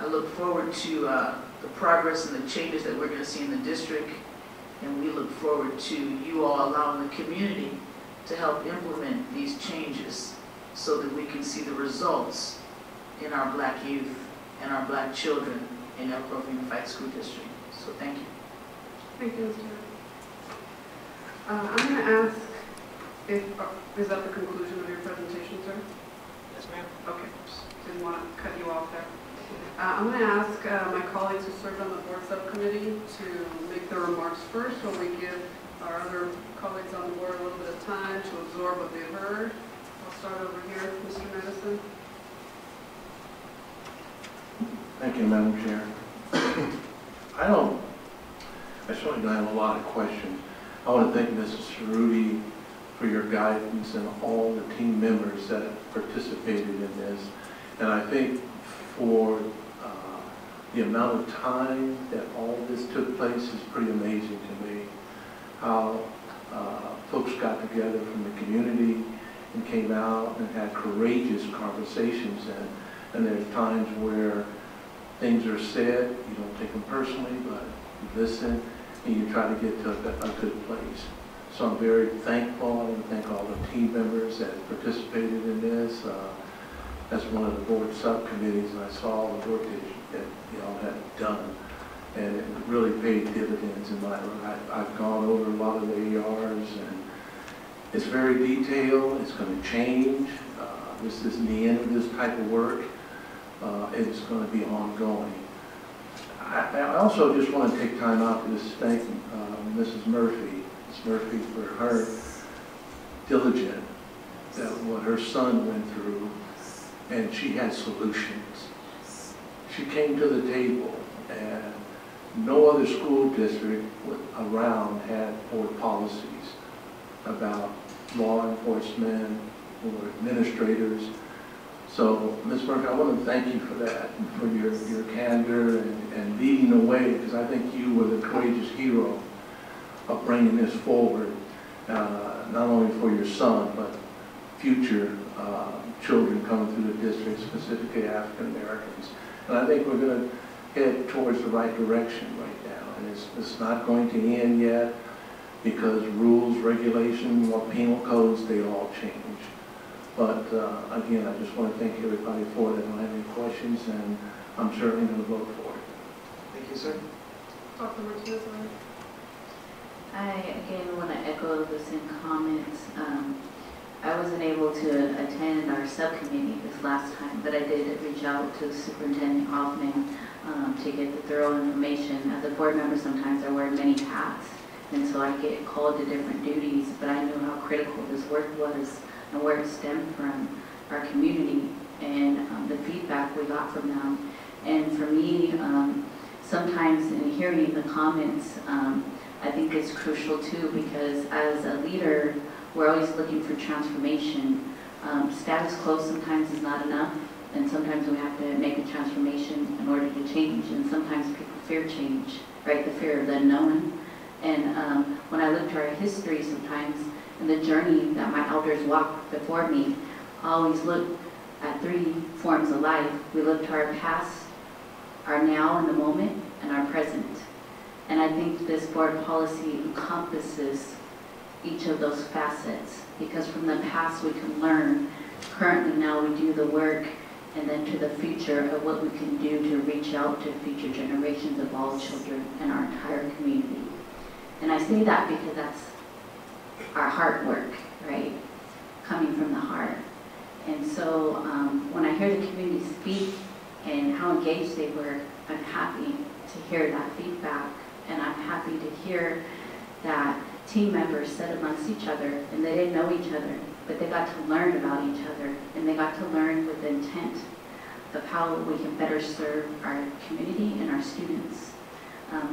I look forward to the progress and the changes that we're going to see in the district, and we look forward to you all allowing the community to help implement these changes so that we can see the results in our black youth and our black children in Elk Grove Unified School District. So thank you. Thank you, Mr. I'm going to ask if, is that the conclusion of your presentation, sir? Yes, ma'am. Okay, didn't want to cut you off there. I'm going to ask my colleagues who served on the board subcommittee to make their remarks first, while we give our other colleagues on the board a little bit of time to absorb what they've heard. I'll start over here, Mr. Madison. Thank you, Madam Chair. I certainly don't have a lot of questions. I want to thank Mrs. Cerruti for your guidance and all the team members that participated in this. And I think for the amount of time that all this took place is pretty amazing to me. How folks got together from the community and came out and had courageous conversations. And there's times where things are said, you don't take them personally, but you listen and you try to get to a good place. So I'm very thankful. I want to thank all the team members that participated in this. That's one of the board subcommittees, and I saw the work that y'all had done, and it really paid dividends in my life. I've gone over a lot of the ARs, and it's very detailed. It's going to change. This isn't the end of this type of work. It's going to be ongoing. I also just want to take time out to just thank Mrs. Murphy, for her diligence, that what her son went through, and she had solutions. She came to the table, and no other school district around had board policies about law enforcement or administrators. So, Ms. Murphy, I want to thank you for that, for your candor and leading the way, because I think you were the courageous hero of bringing this forward, not only for your son, but future children coming through the district, specifically African Americans. And I think we're going to head towards the right direction right now. And it's not going to end yet, because rules, regulations, or penal codes, they all change. But again, I just want to thank everybody for that. I don't have any questions, and I'm certainly going to vote for it. Thank you, sir. Dr. Martinez. I again want to echo the same comments. I wasn't able to attend our subcommittee this last time, but I did reach out to Superintendent Hoffman to get the thorough information. As a board member, sometimes I wear many hats, and so I get called to different duties, but I knew how critical this work was and where it stemmed from our community and the feedback we got from them. And for me, sometimes in hearing the comments, I think it's crucial too, because as a leader, we're always looking for transformation. Status quo sometimes is not enough, and sometimes we have to make a transformation in order to change, and sometimes people fear change, right? The fear of the unknown. And when I look to our history sometimes, and the journey that my elders walked before me, always look at 3 forms of life. We look to our past, our now in the moment, and our present. And I think this board policy encompasses each of those facets, because from the past we can learn. Currently now we do the work, and then to the future of what we can do to reach out to future generations of all children and our entire community. And I say that because that's our heart work, right? Coming from the heart. And so when I hear the community speak and how engaged they were, I'm happy to hear that feedback. And I'm happy to hear that team members sat amongst each other and they didn't know each other, but they got to learn about each other, and they got to learn with the intent of how we can better serve our community and our students,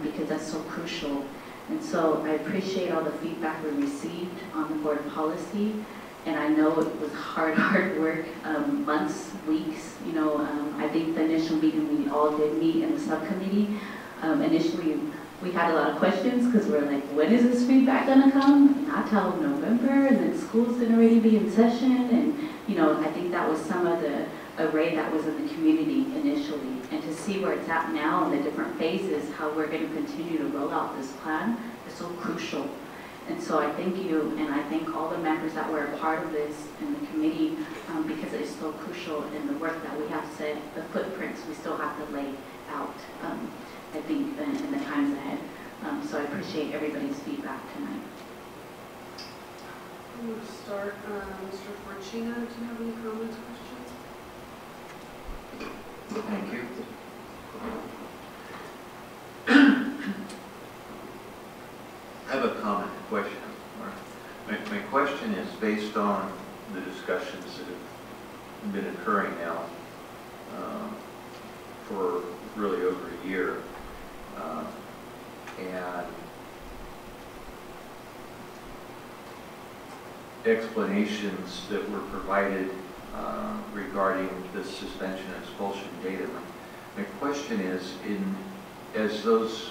because that's so crucial. And so I appreciate all the feedback we received on the board policy, and I know it was hard work, months, weeks. You know, I think the initial meeting we all did meet in the subcommittee. Initially, we had a lot of questions because we're like, when is this feedback gonna come? Not till November, and then school's gonna already be in session. And you know, I think that was some of the array that was in the community initially. And to see where it's at now in the different phases, how we're gonna continue to roll out this plan is so crucial. And so I thank you, and I thank all the members that were a part of this in the committee, because it is so crucial in the work that we have said, the footprints we still have to lay out. I think, in the times ahead. So I appreciate everybody's feedback tonight. I'm going to start, Mr. Fortuna, do you have any comments, questions? Thank you. I have a comment, a question. My question is based on the discussions that have been occurring now for really over a year. And explanations that were provided regarding the suspension and expulsion data. My question is, as those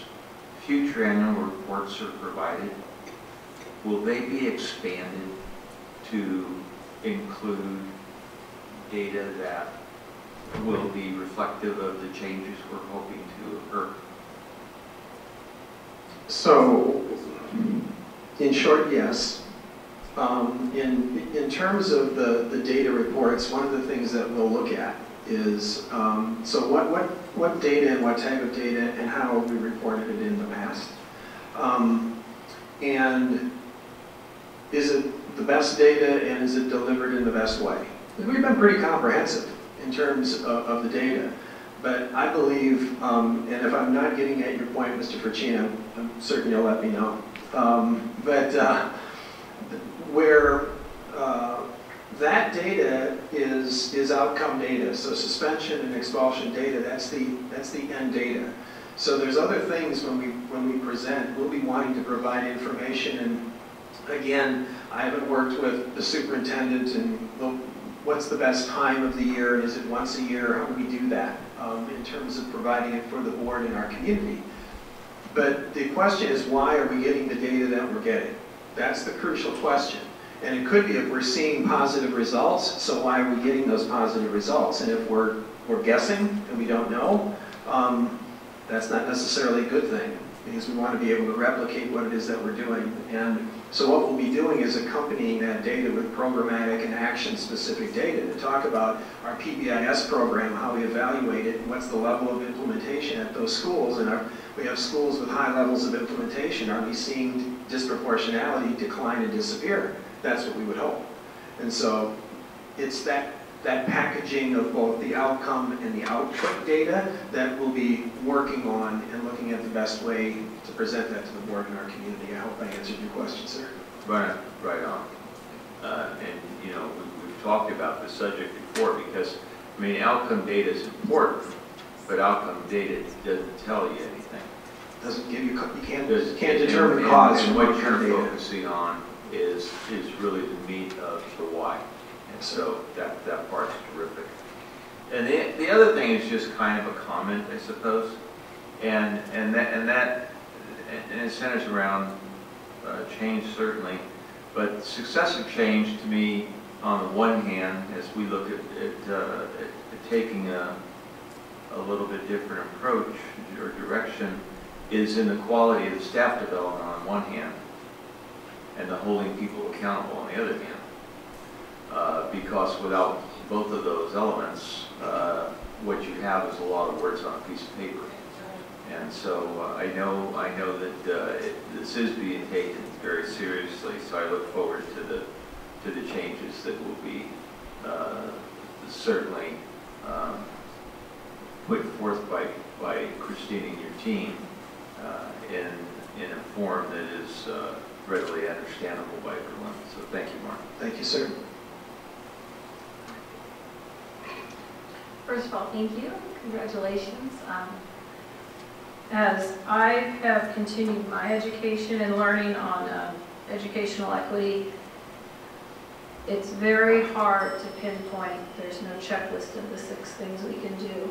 future annual reports are provided, will they be expanded to include data that will be reflective of the changes we're hoping to occur? So, in short, yes. In terms of the data reports, one of the things that we'll look at is, so what data and what type of data and how have we reported it in the past? And is it the best data, and is it delivered in the best way? We've been pretty comprehensive in terms of the data. But I believe, and if I'm not getting at your point, Mr. Fortuna, I'm certain you'll let me know. Where that data is outcome data, so suspension and expulsion data, that's the end data. So there's other things when we present, we'll be wanting to provide information. And again, I haven't worked with the superintendent and what's the best time of the year, and is it once a year? How do we do that in terms of providing it for the board and our community? But the question is, why are we getting the data that we're getting? That's the crucial question. And it could be if we're seeing positive results, so why are we getting those positive results? And if we're guessing and we don't know, that's not necessarily a good thing, because we want to be able to replicate what it is that we're doing. And so what we'll be doing is accompanying that data with programmatic and action-specific data to talk about our PBIS program, how we evaluate it, and what's the level of implementation at those schools. And we have schools with high levels of implementation. Are we seeing disproportionality decline and disappear? That's what we would hope. And so it's that packaging of both the outcome and the output data that we'll be working on and looking at the best way to present that to the board and our community. I hope I answered your question, sir. Right on. And you know, we've talked about this subject before, because I mean, outcome data is important, but outcome data doesn't tell you anything. Doesn't give you can't determine cause. And what you're focusing on is really the meat of the why. And so that part's terrific. And the other thing is just kind of a comment, I suppose, and it centers around change, certainly, but successive change to me on the one hand, as we look at taking a little bit different approach or direction, is in the quality of the staff development on one hand, and the holding people accountable on the other hand. Because without both of those elements, what you have is a lot of words on a piece of paper. And so I know that this is being taken very seriously. So I look forward to the changes that will be certainly put forth by Christine and your team in a form that is readily understandable by everyone. So thank you, Mark. Thank you, sir. First of all, thank you. Congratulations. As I have continued my education and learning on educational equity, it's very hard to pinpoint. There's no checklist of the 6 things we can do,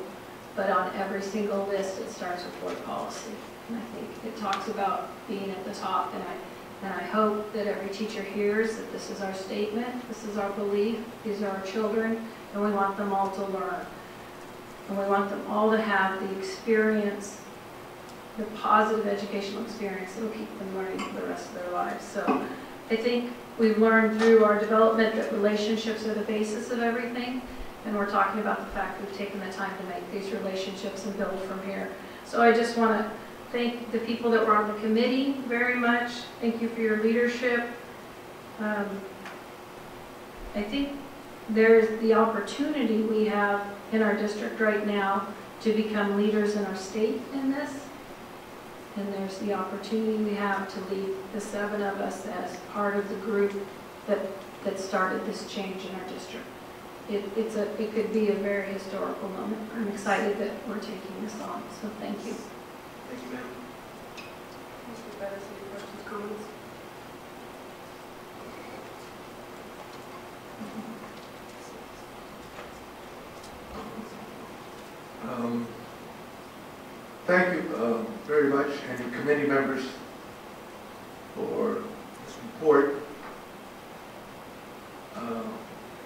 but on every single list it starts with board policy. And I think it talks about being at the top, and I hope that every teacher hears that this is our statement, this is our belief, these are our children, and we want them all to learn. And we want them all to have the experience, the positive educational experience that will keep them learning for the rest of their lives. So I think we've learned through our development that relationships are the basis of everything. And we're talking about the fact we've taken the time to make these relationships and build from here. So I just want to thank the people that were on the committee very much. Thank you for your leadership. I think there's the opportunity we have in our district right now to become leaders in our state in this. And there's the opportunity we have to lead the 7 of us as part of the group that started this change in our district. It could be a very historical moment. I'm excited that we're taking this on, so thank you. Thank you, ma'am. Mr. Bettis, any questions, comments? Thank you very much, and your committee members, for this report.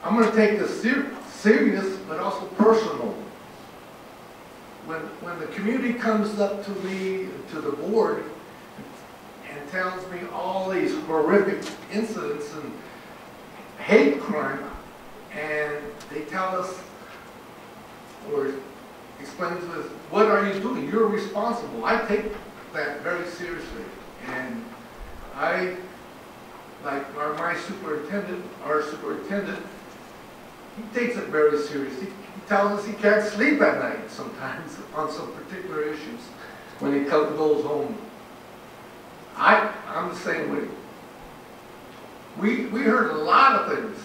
I'm going to take this serious, but also personal. When the community comes up to me, to the board, and tells me all these horrific incidents and hate crime, and they tell us, or explain to us, what are you doing? You're responsible. I take that very seriously. And I, like our superintendent, he takes it very seriously. He tells us he can't sleep at night sometimes on some particular issues when he goes home. I'm the same way. We heard a lot of things,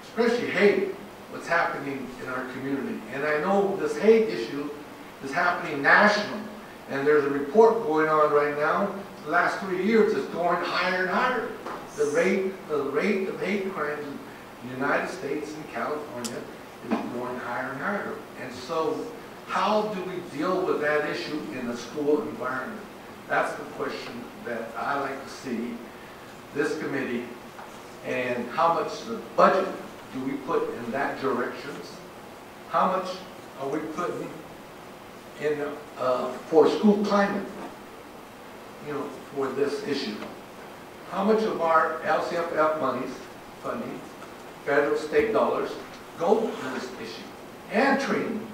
especially hate, what's happening in our community. And I know this hate issue is happening national. And there's a report going on right now. The last 3 years, it's going higher and higher. The rate of hate crimes in the United States and California is going higher and higher. And so, how do we deal with that issue in the school environment? That's the question that I like to see this committee, and how much the budget do we put in that directions? How much are we putting in for school climate, for this issue? How much of our LCFF funding, federal, state dollars, go to this issue? And training,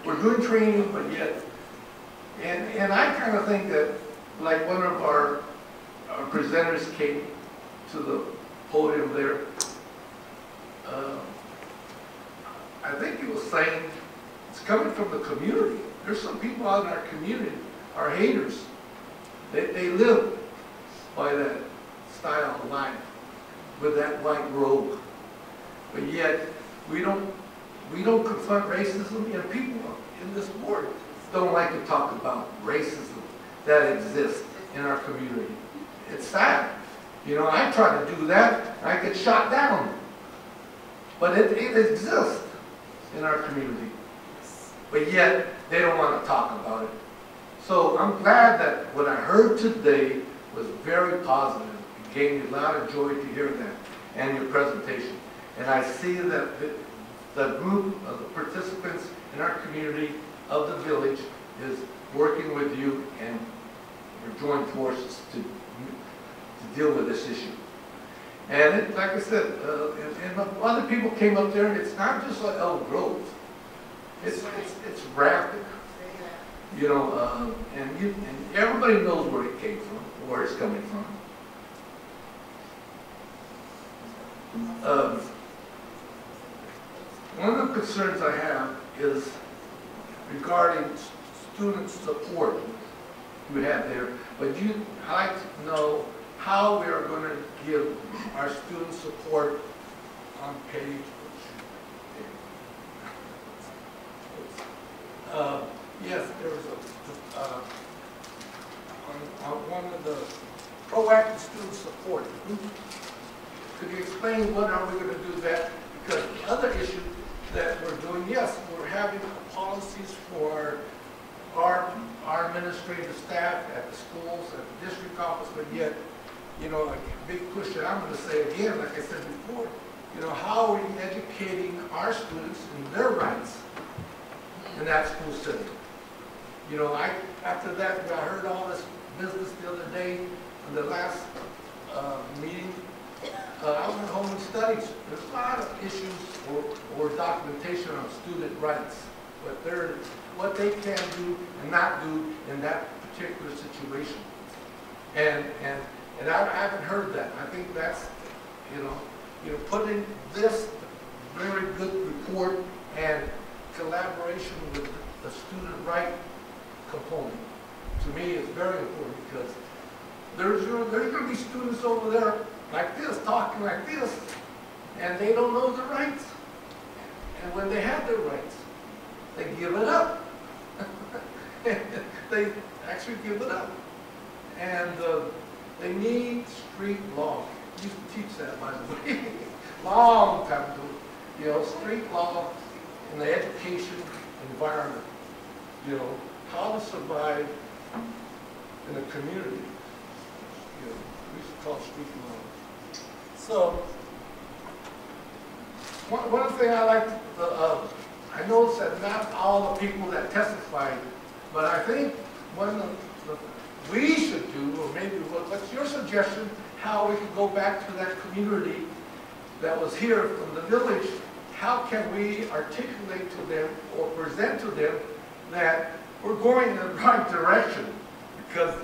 we're doing training, but yet, and I kind of think that, like one of our presenters came to the podium there, I think he was saying it's coming from the community. There's some people out in our community, our haters, they live by that style of life, with that white robe. But yet, we don't confront racism, and people in this board don't like to talk about racism that exists in our community. It's sad. I try to do that, I get shot down. But it exists in our community. But yet, they don't want to talk about it. So I'm glad that what I heard today was very positive. It gave me a lot of joy to hear that, and your presentation. And I see that the group of the participants in our community of the village is working with you and we're joining forces to deal with this issue. And it, like I said, and other people came up there, it's not just like Elk Grove. It's rapid. You know, and everybody knows where it came from, where it's coming from. One of the concerns I have is regarding student support you have there, but I'd like to know how we are going to give our student support on page. Yes, there was on one of the proactive student support. Could you explain what are we going to do that? Because the other issue that we're doing, yes, we're having policies for our administrative staff at the schools, at the district office, but yet, you know, a big push that I'm going to say again, like I said before, you know, how are we educating our students in their rights in that school setting? You know, after that, I heard all this business the other day in the last meeting. I went home and studied. There's a lot of issues or documentation on student rights, what they can do and not do in that particular situation. And I haven't heard that. I think that's, you know, putting this very good report and collaboration with the student right component, to me, is very important, because there's going to be students over there like this, talking like this, and they don't know their rights. And when they have their rights, they give it up. They actually give it up. And they need street law. I used to teach that, by the way, long time ago. You know, street law in the education environment. You know, how to survive in a community. You know, we used to call it street law. So, one thing I like, I noticed that not all the people that testified, but I think we should do, or maybe what's your suggestion, how we can go back to that community that was here from the village? How can we articulate to them or present to them that we're going in the right direction? Because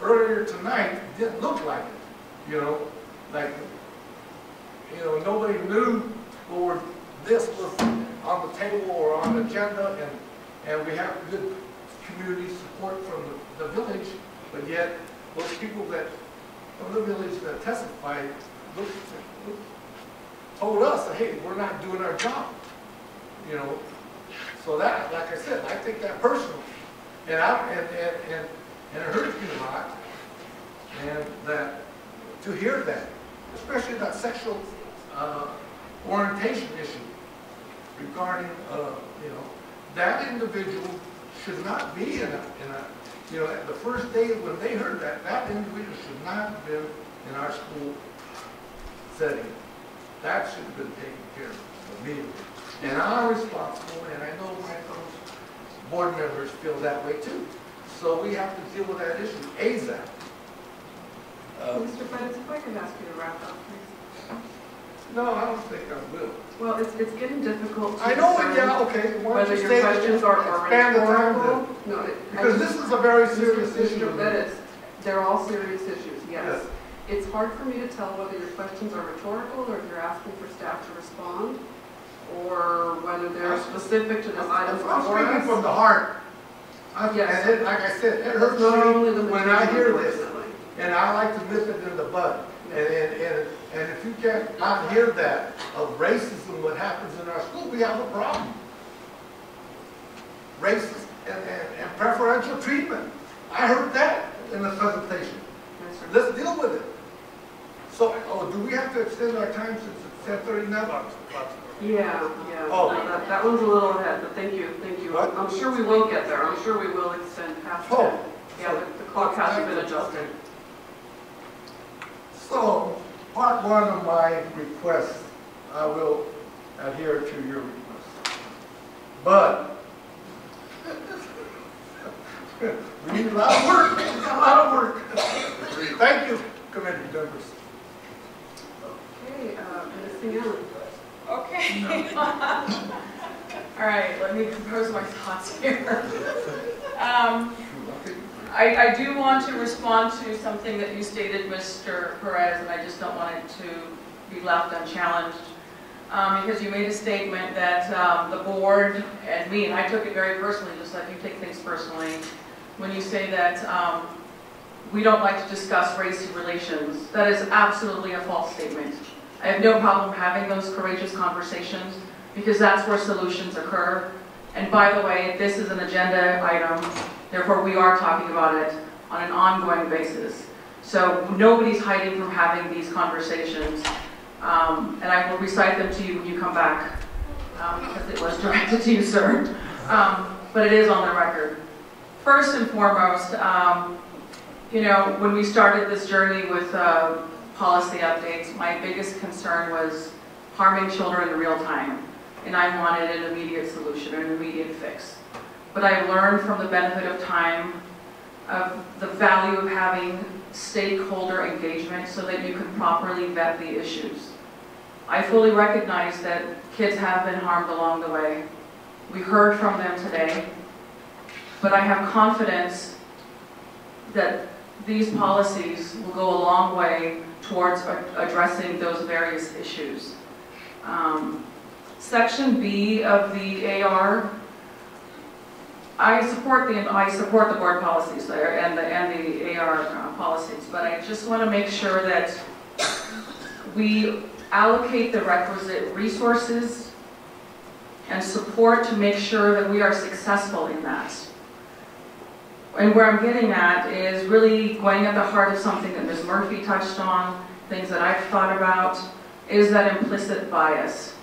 earlier tonight, it didn't look like it, you know, like, you know, nobody knew this was on the table or on the agenda, and we have good community support from the village, but yet those people that from the village that testified told us, hey, we're not doing our job, you know. So that, like I said, I take that personal, and it hurts me a lot, and that to hear that, especially that sexual orientation issue regarding, you know, that individual should not be in a, you know, at the first day when they heard that individual should not have been in our school setting. That should have been taken care of immediately. And I'm responsible, and I know my fellow board members feel that way too. So we have to deal with that issue ASAP. Mr. Pettis, if I could ask you to wrap up, please. No, I don't think I will. Well, it's getting difficult to I know, discern yeah, okay. whether your questions are rhetorical. No, because this is a very serious issue. They're all serious issues, yes. It's hard for me to tell whether your questions are rhetorical or if you're asking for staff to respond, or whether they're specific to this item before us. I'm speaking from the heart. Yes. And like I said, it hurts me when I hear this. And I like to nip it in the bud. And if you can't not hear that of racism, what happens in our school, we have a problem. Racism and preferential treatment. I heard that in the presentation. Let's deal with it. So, do we have to extend our time since it's 10:30 now? Yeah. Oh. That one's a little ahead, but thank you. What? I'm sure we will get there. I'm sure we will extend past 10. Yeah, the clock hasn't been adjusted. So, part one of my request I will adhere to your request. But, we need a lot of work, a lot of work. Thank you, committee members. Okay, Ms. Allen. Okay. All right, let me compose my thoughts here. I do want to respond to something that you stated, Mr. Perez, and I just don't want it to be left unchallenged. Because you made a statement that the board and me, and I took it very personally, just like you take things personally, when you say that we don't like to discuss race relations. That is absolutely a false statement. I have no problem having those courageous conversations because that's where solutions occur. And by the way, this is an agenda item, therefore we are talking about it on an ongoing basis. So nobody's hiding from having these conversations. And I will recite them to you when you come back, because it was directed to you, sir. But it is on the record. First and foremost, you know, when we started this journey with policy updates, my biggest concern was harming children in real time. And I wanted an immediate solution, an immediate fix. But I learned from the benefit of time of the value of having stakeholder engagement so that you can properly vet the issues. I fully recognize that kids have been harmed along the way. We heard from them today, but I have confidence that these policies will go a long way towards addressing those various issues. Section B of the AR, I support the board policies there and the AR policies, but I just want to make sure that we allocate the requisite resources and support to make sure that we are successful in that. And where I'm getting at is really going at the heart of something that Ms. Murphy touched on, things that I've thought about, is that implicit bias.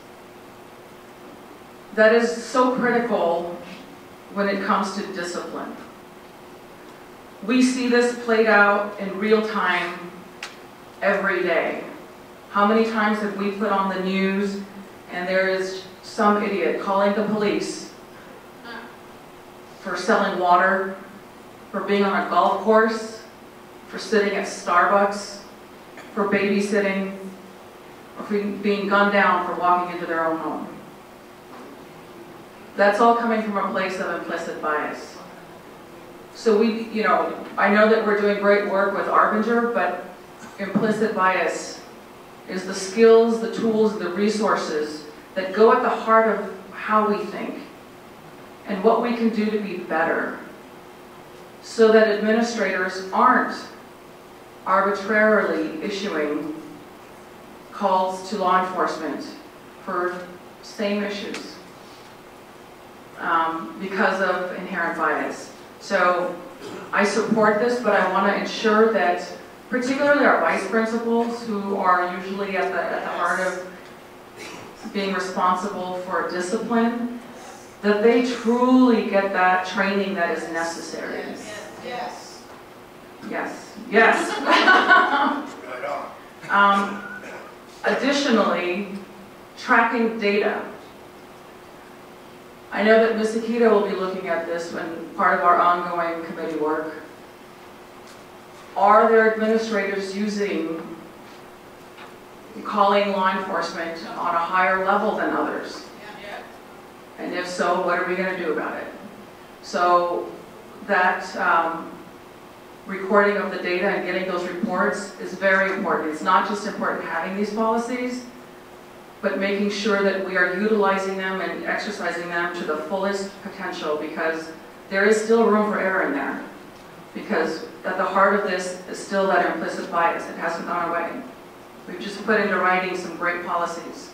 That is so critical when it comes to discipline. We see this played out in real time every day. How many times have we put on the news and there is some idiot calling the police for selling water, for being on a golf course, for sitting at Starbucks, for babysitting, or for being gunned down for walking into their own home? That's all coming from a place of implicit bias. So we, you know, I know that we're doing great work with Arbinger, but implicit bias is the skills, the tools, the resources that go at the heart of how we think and what we can do to be better so that administrators aren't arbitrarily issuing calls to law enforcement for same issues. Because of inherent bias. So I support this, but I want to ensure that particularly our vice principals, who are usually at the heart of being responsible for discipline, that they truly get that training that is necessary. Yes. Yes. Yes. Right on. Additionally, tracking data. I know that Ms. Akita will be looking at this when part of our ongoing committee work. Are there administrators calling law enforcement on a higher level than others? And if so, what are we going to do about it? So that recording of the data and getting those reports is very important. It's not just important having these policies, but making sure that we are utilizing them and exercising them to the fullest potential, because there is still room for error in there. Because at the heart of this is still that implicit bias. It hasn't gone away. We've just put into writing some great policies,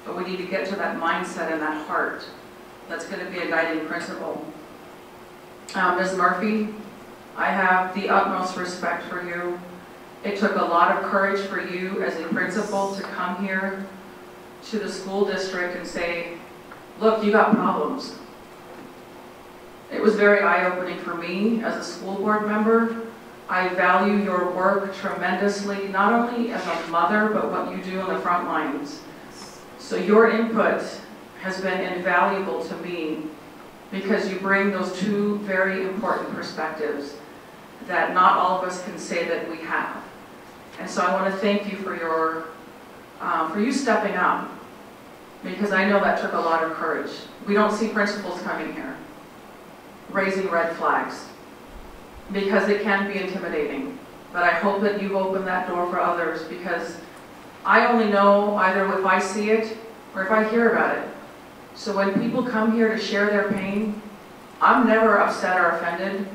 but we need to get to that mindset and that heart. That's going to be a guiding principle. Ms. Murphy, I have the utmost respect for you. It took a lot of courage for you as a principal to come here to the school district and say, look, you got problems. It was very eye-opening for me as a school board member. I value your work tremendously, not only as a mother, but what you do on the front lines. So your input has been invaluable to me because you bring those two very important perspectives that not all of us can say that we have. And so I want to thank you for you stepping up, because I know that took a lot of courage. We don't see principals coming here raising red flags because it can be intimidating. But I hope that you've opened that door for others, because I only know either if I see it or if I hear about it. So when people come here to share their pain, I'm never upset or offended.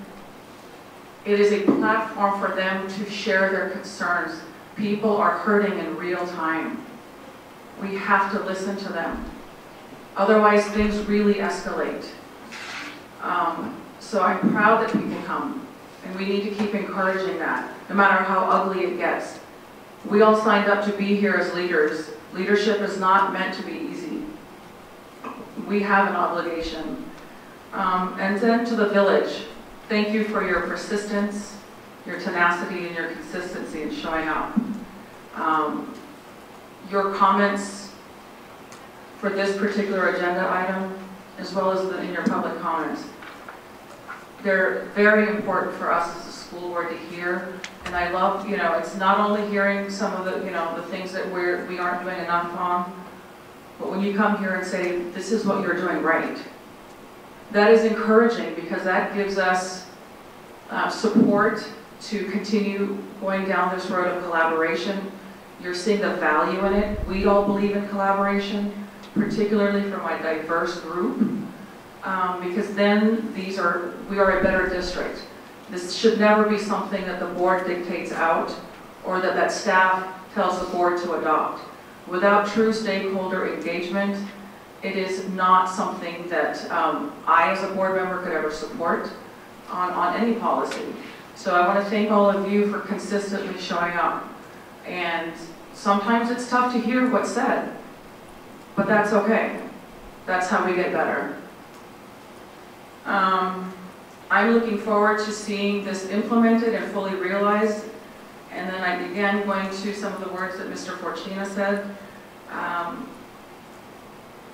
It is a platform for them to share their concerns. People are hurting in real time. We have to listen to them. Otherwise, things really escalate. So I'm proud that people come, and we need to keep encouraging that, no matter how ugly it gets. We all signed up to be here as leaders. Leadership is not meant to be easy. We have an obligation. And then to the village, thank you for your persistence, your tenacity, and your consistency in showing up. Your comments for this particular agenda item, as well as in your public comments, they're very important for us as a school board to hear. And I love, it's not only hearing some of the, the things that we aren't doing enough on, but when you come here and say, this is what you're doing right, that is encouraging, because that gives us support to continue going down this road of collaboration. You're seeing the value in it. We all believe in collaboration, particularly for my diverse group, because then we are a better district. This should never be something that the board dictates out, or that staff tells the board to adopt. Without true stakeholder engagement, it is not something that I as a board member could ever support on any policy. So I want to thank all of you for consistently showing up. And sometimes it's tough to hear what's said, but that's okay. That's how we get better. I'm looking forward to seeing this implemented and fully realized. And then I'm again going to some of the words that Mr. Forcina said.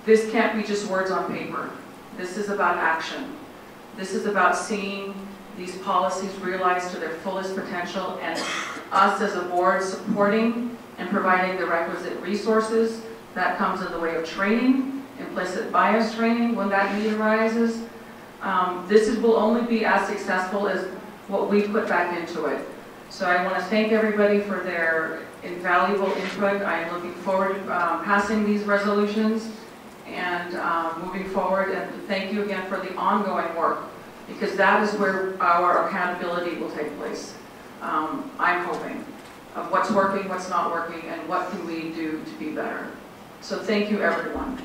This can't be just words on paper. This is about action. This is about seeing these policies realized to their fullest potential, and us as a board supporting and providing the requisite resources. That comes in the way of training, implicit bias training when that need arises. This will only be as successful as what we put back into it. So I want to thank everybody for their invaluable input. I am looking forward to passing these resolutions and moving forward. And thank you again for the ongoing work, because that is where our accountability will take place. I'm hoping of what's working, what's not working, and what can we do to be better. So thank you, everyone.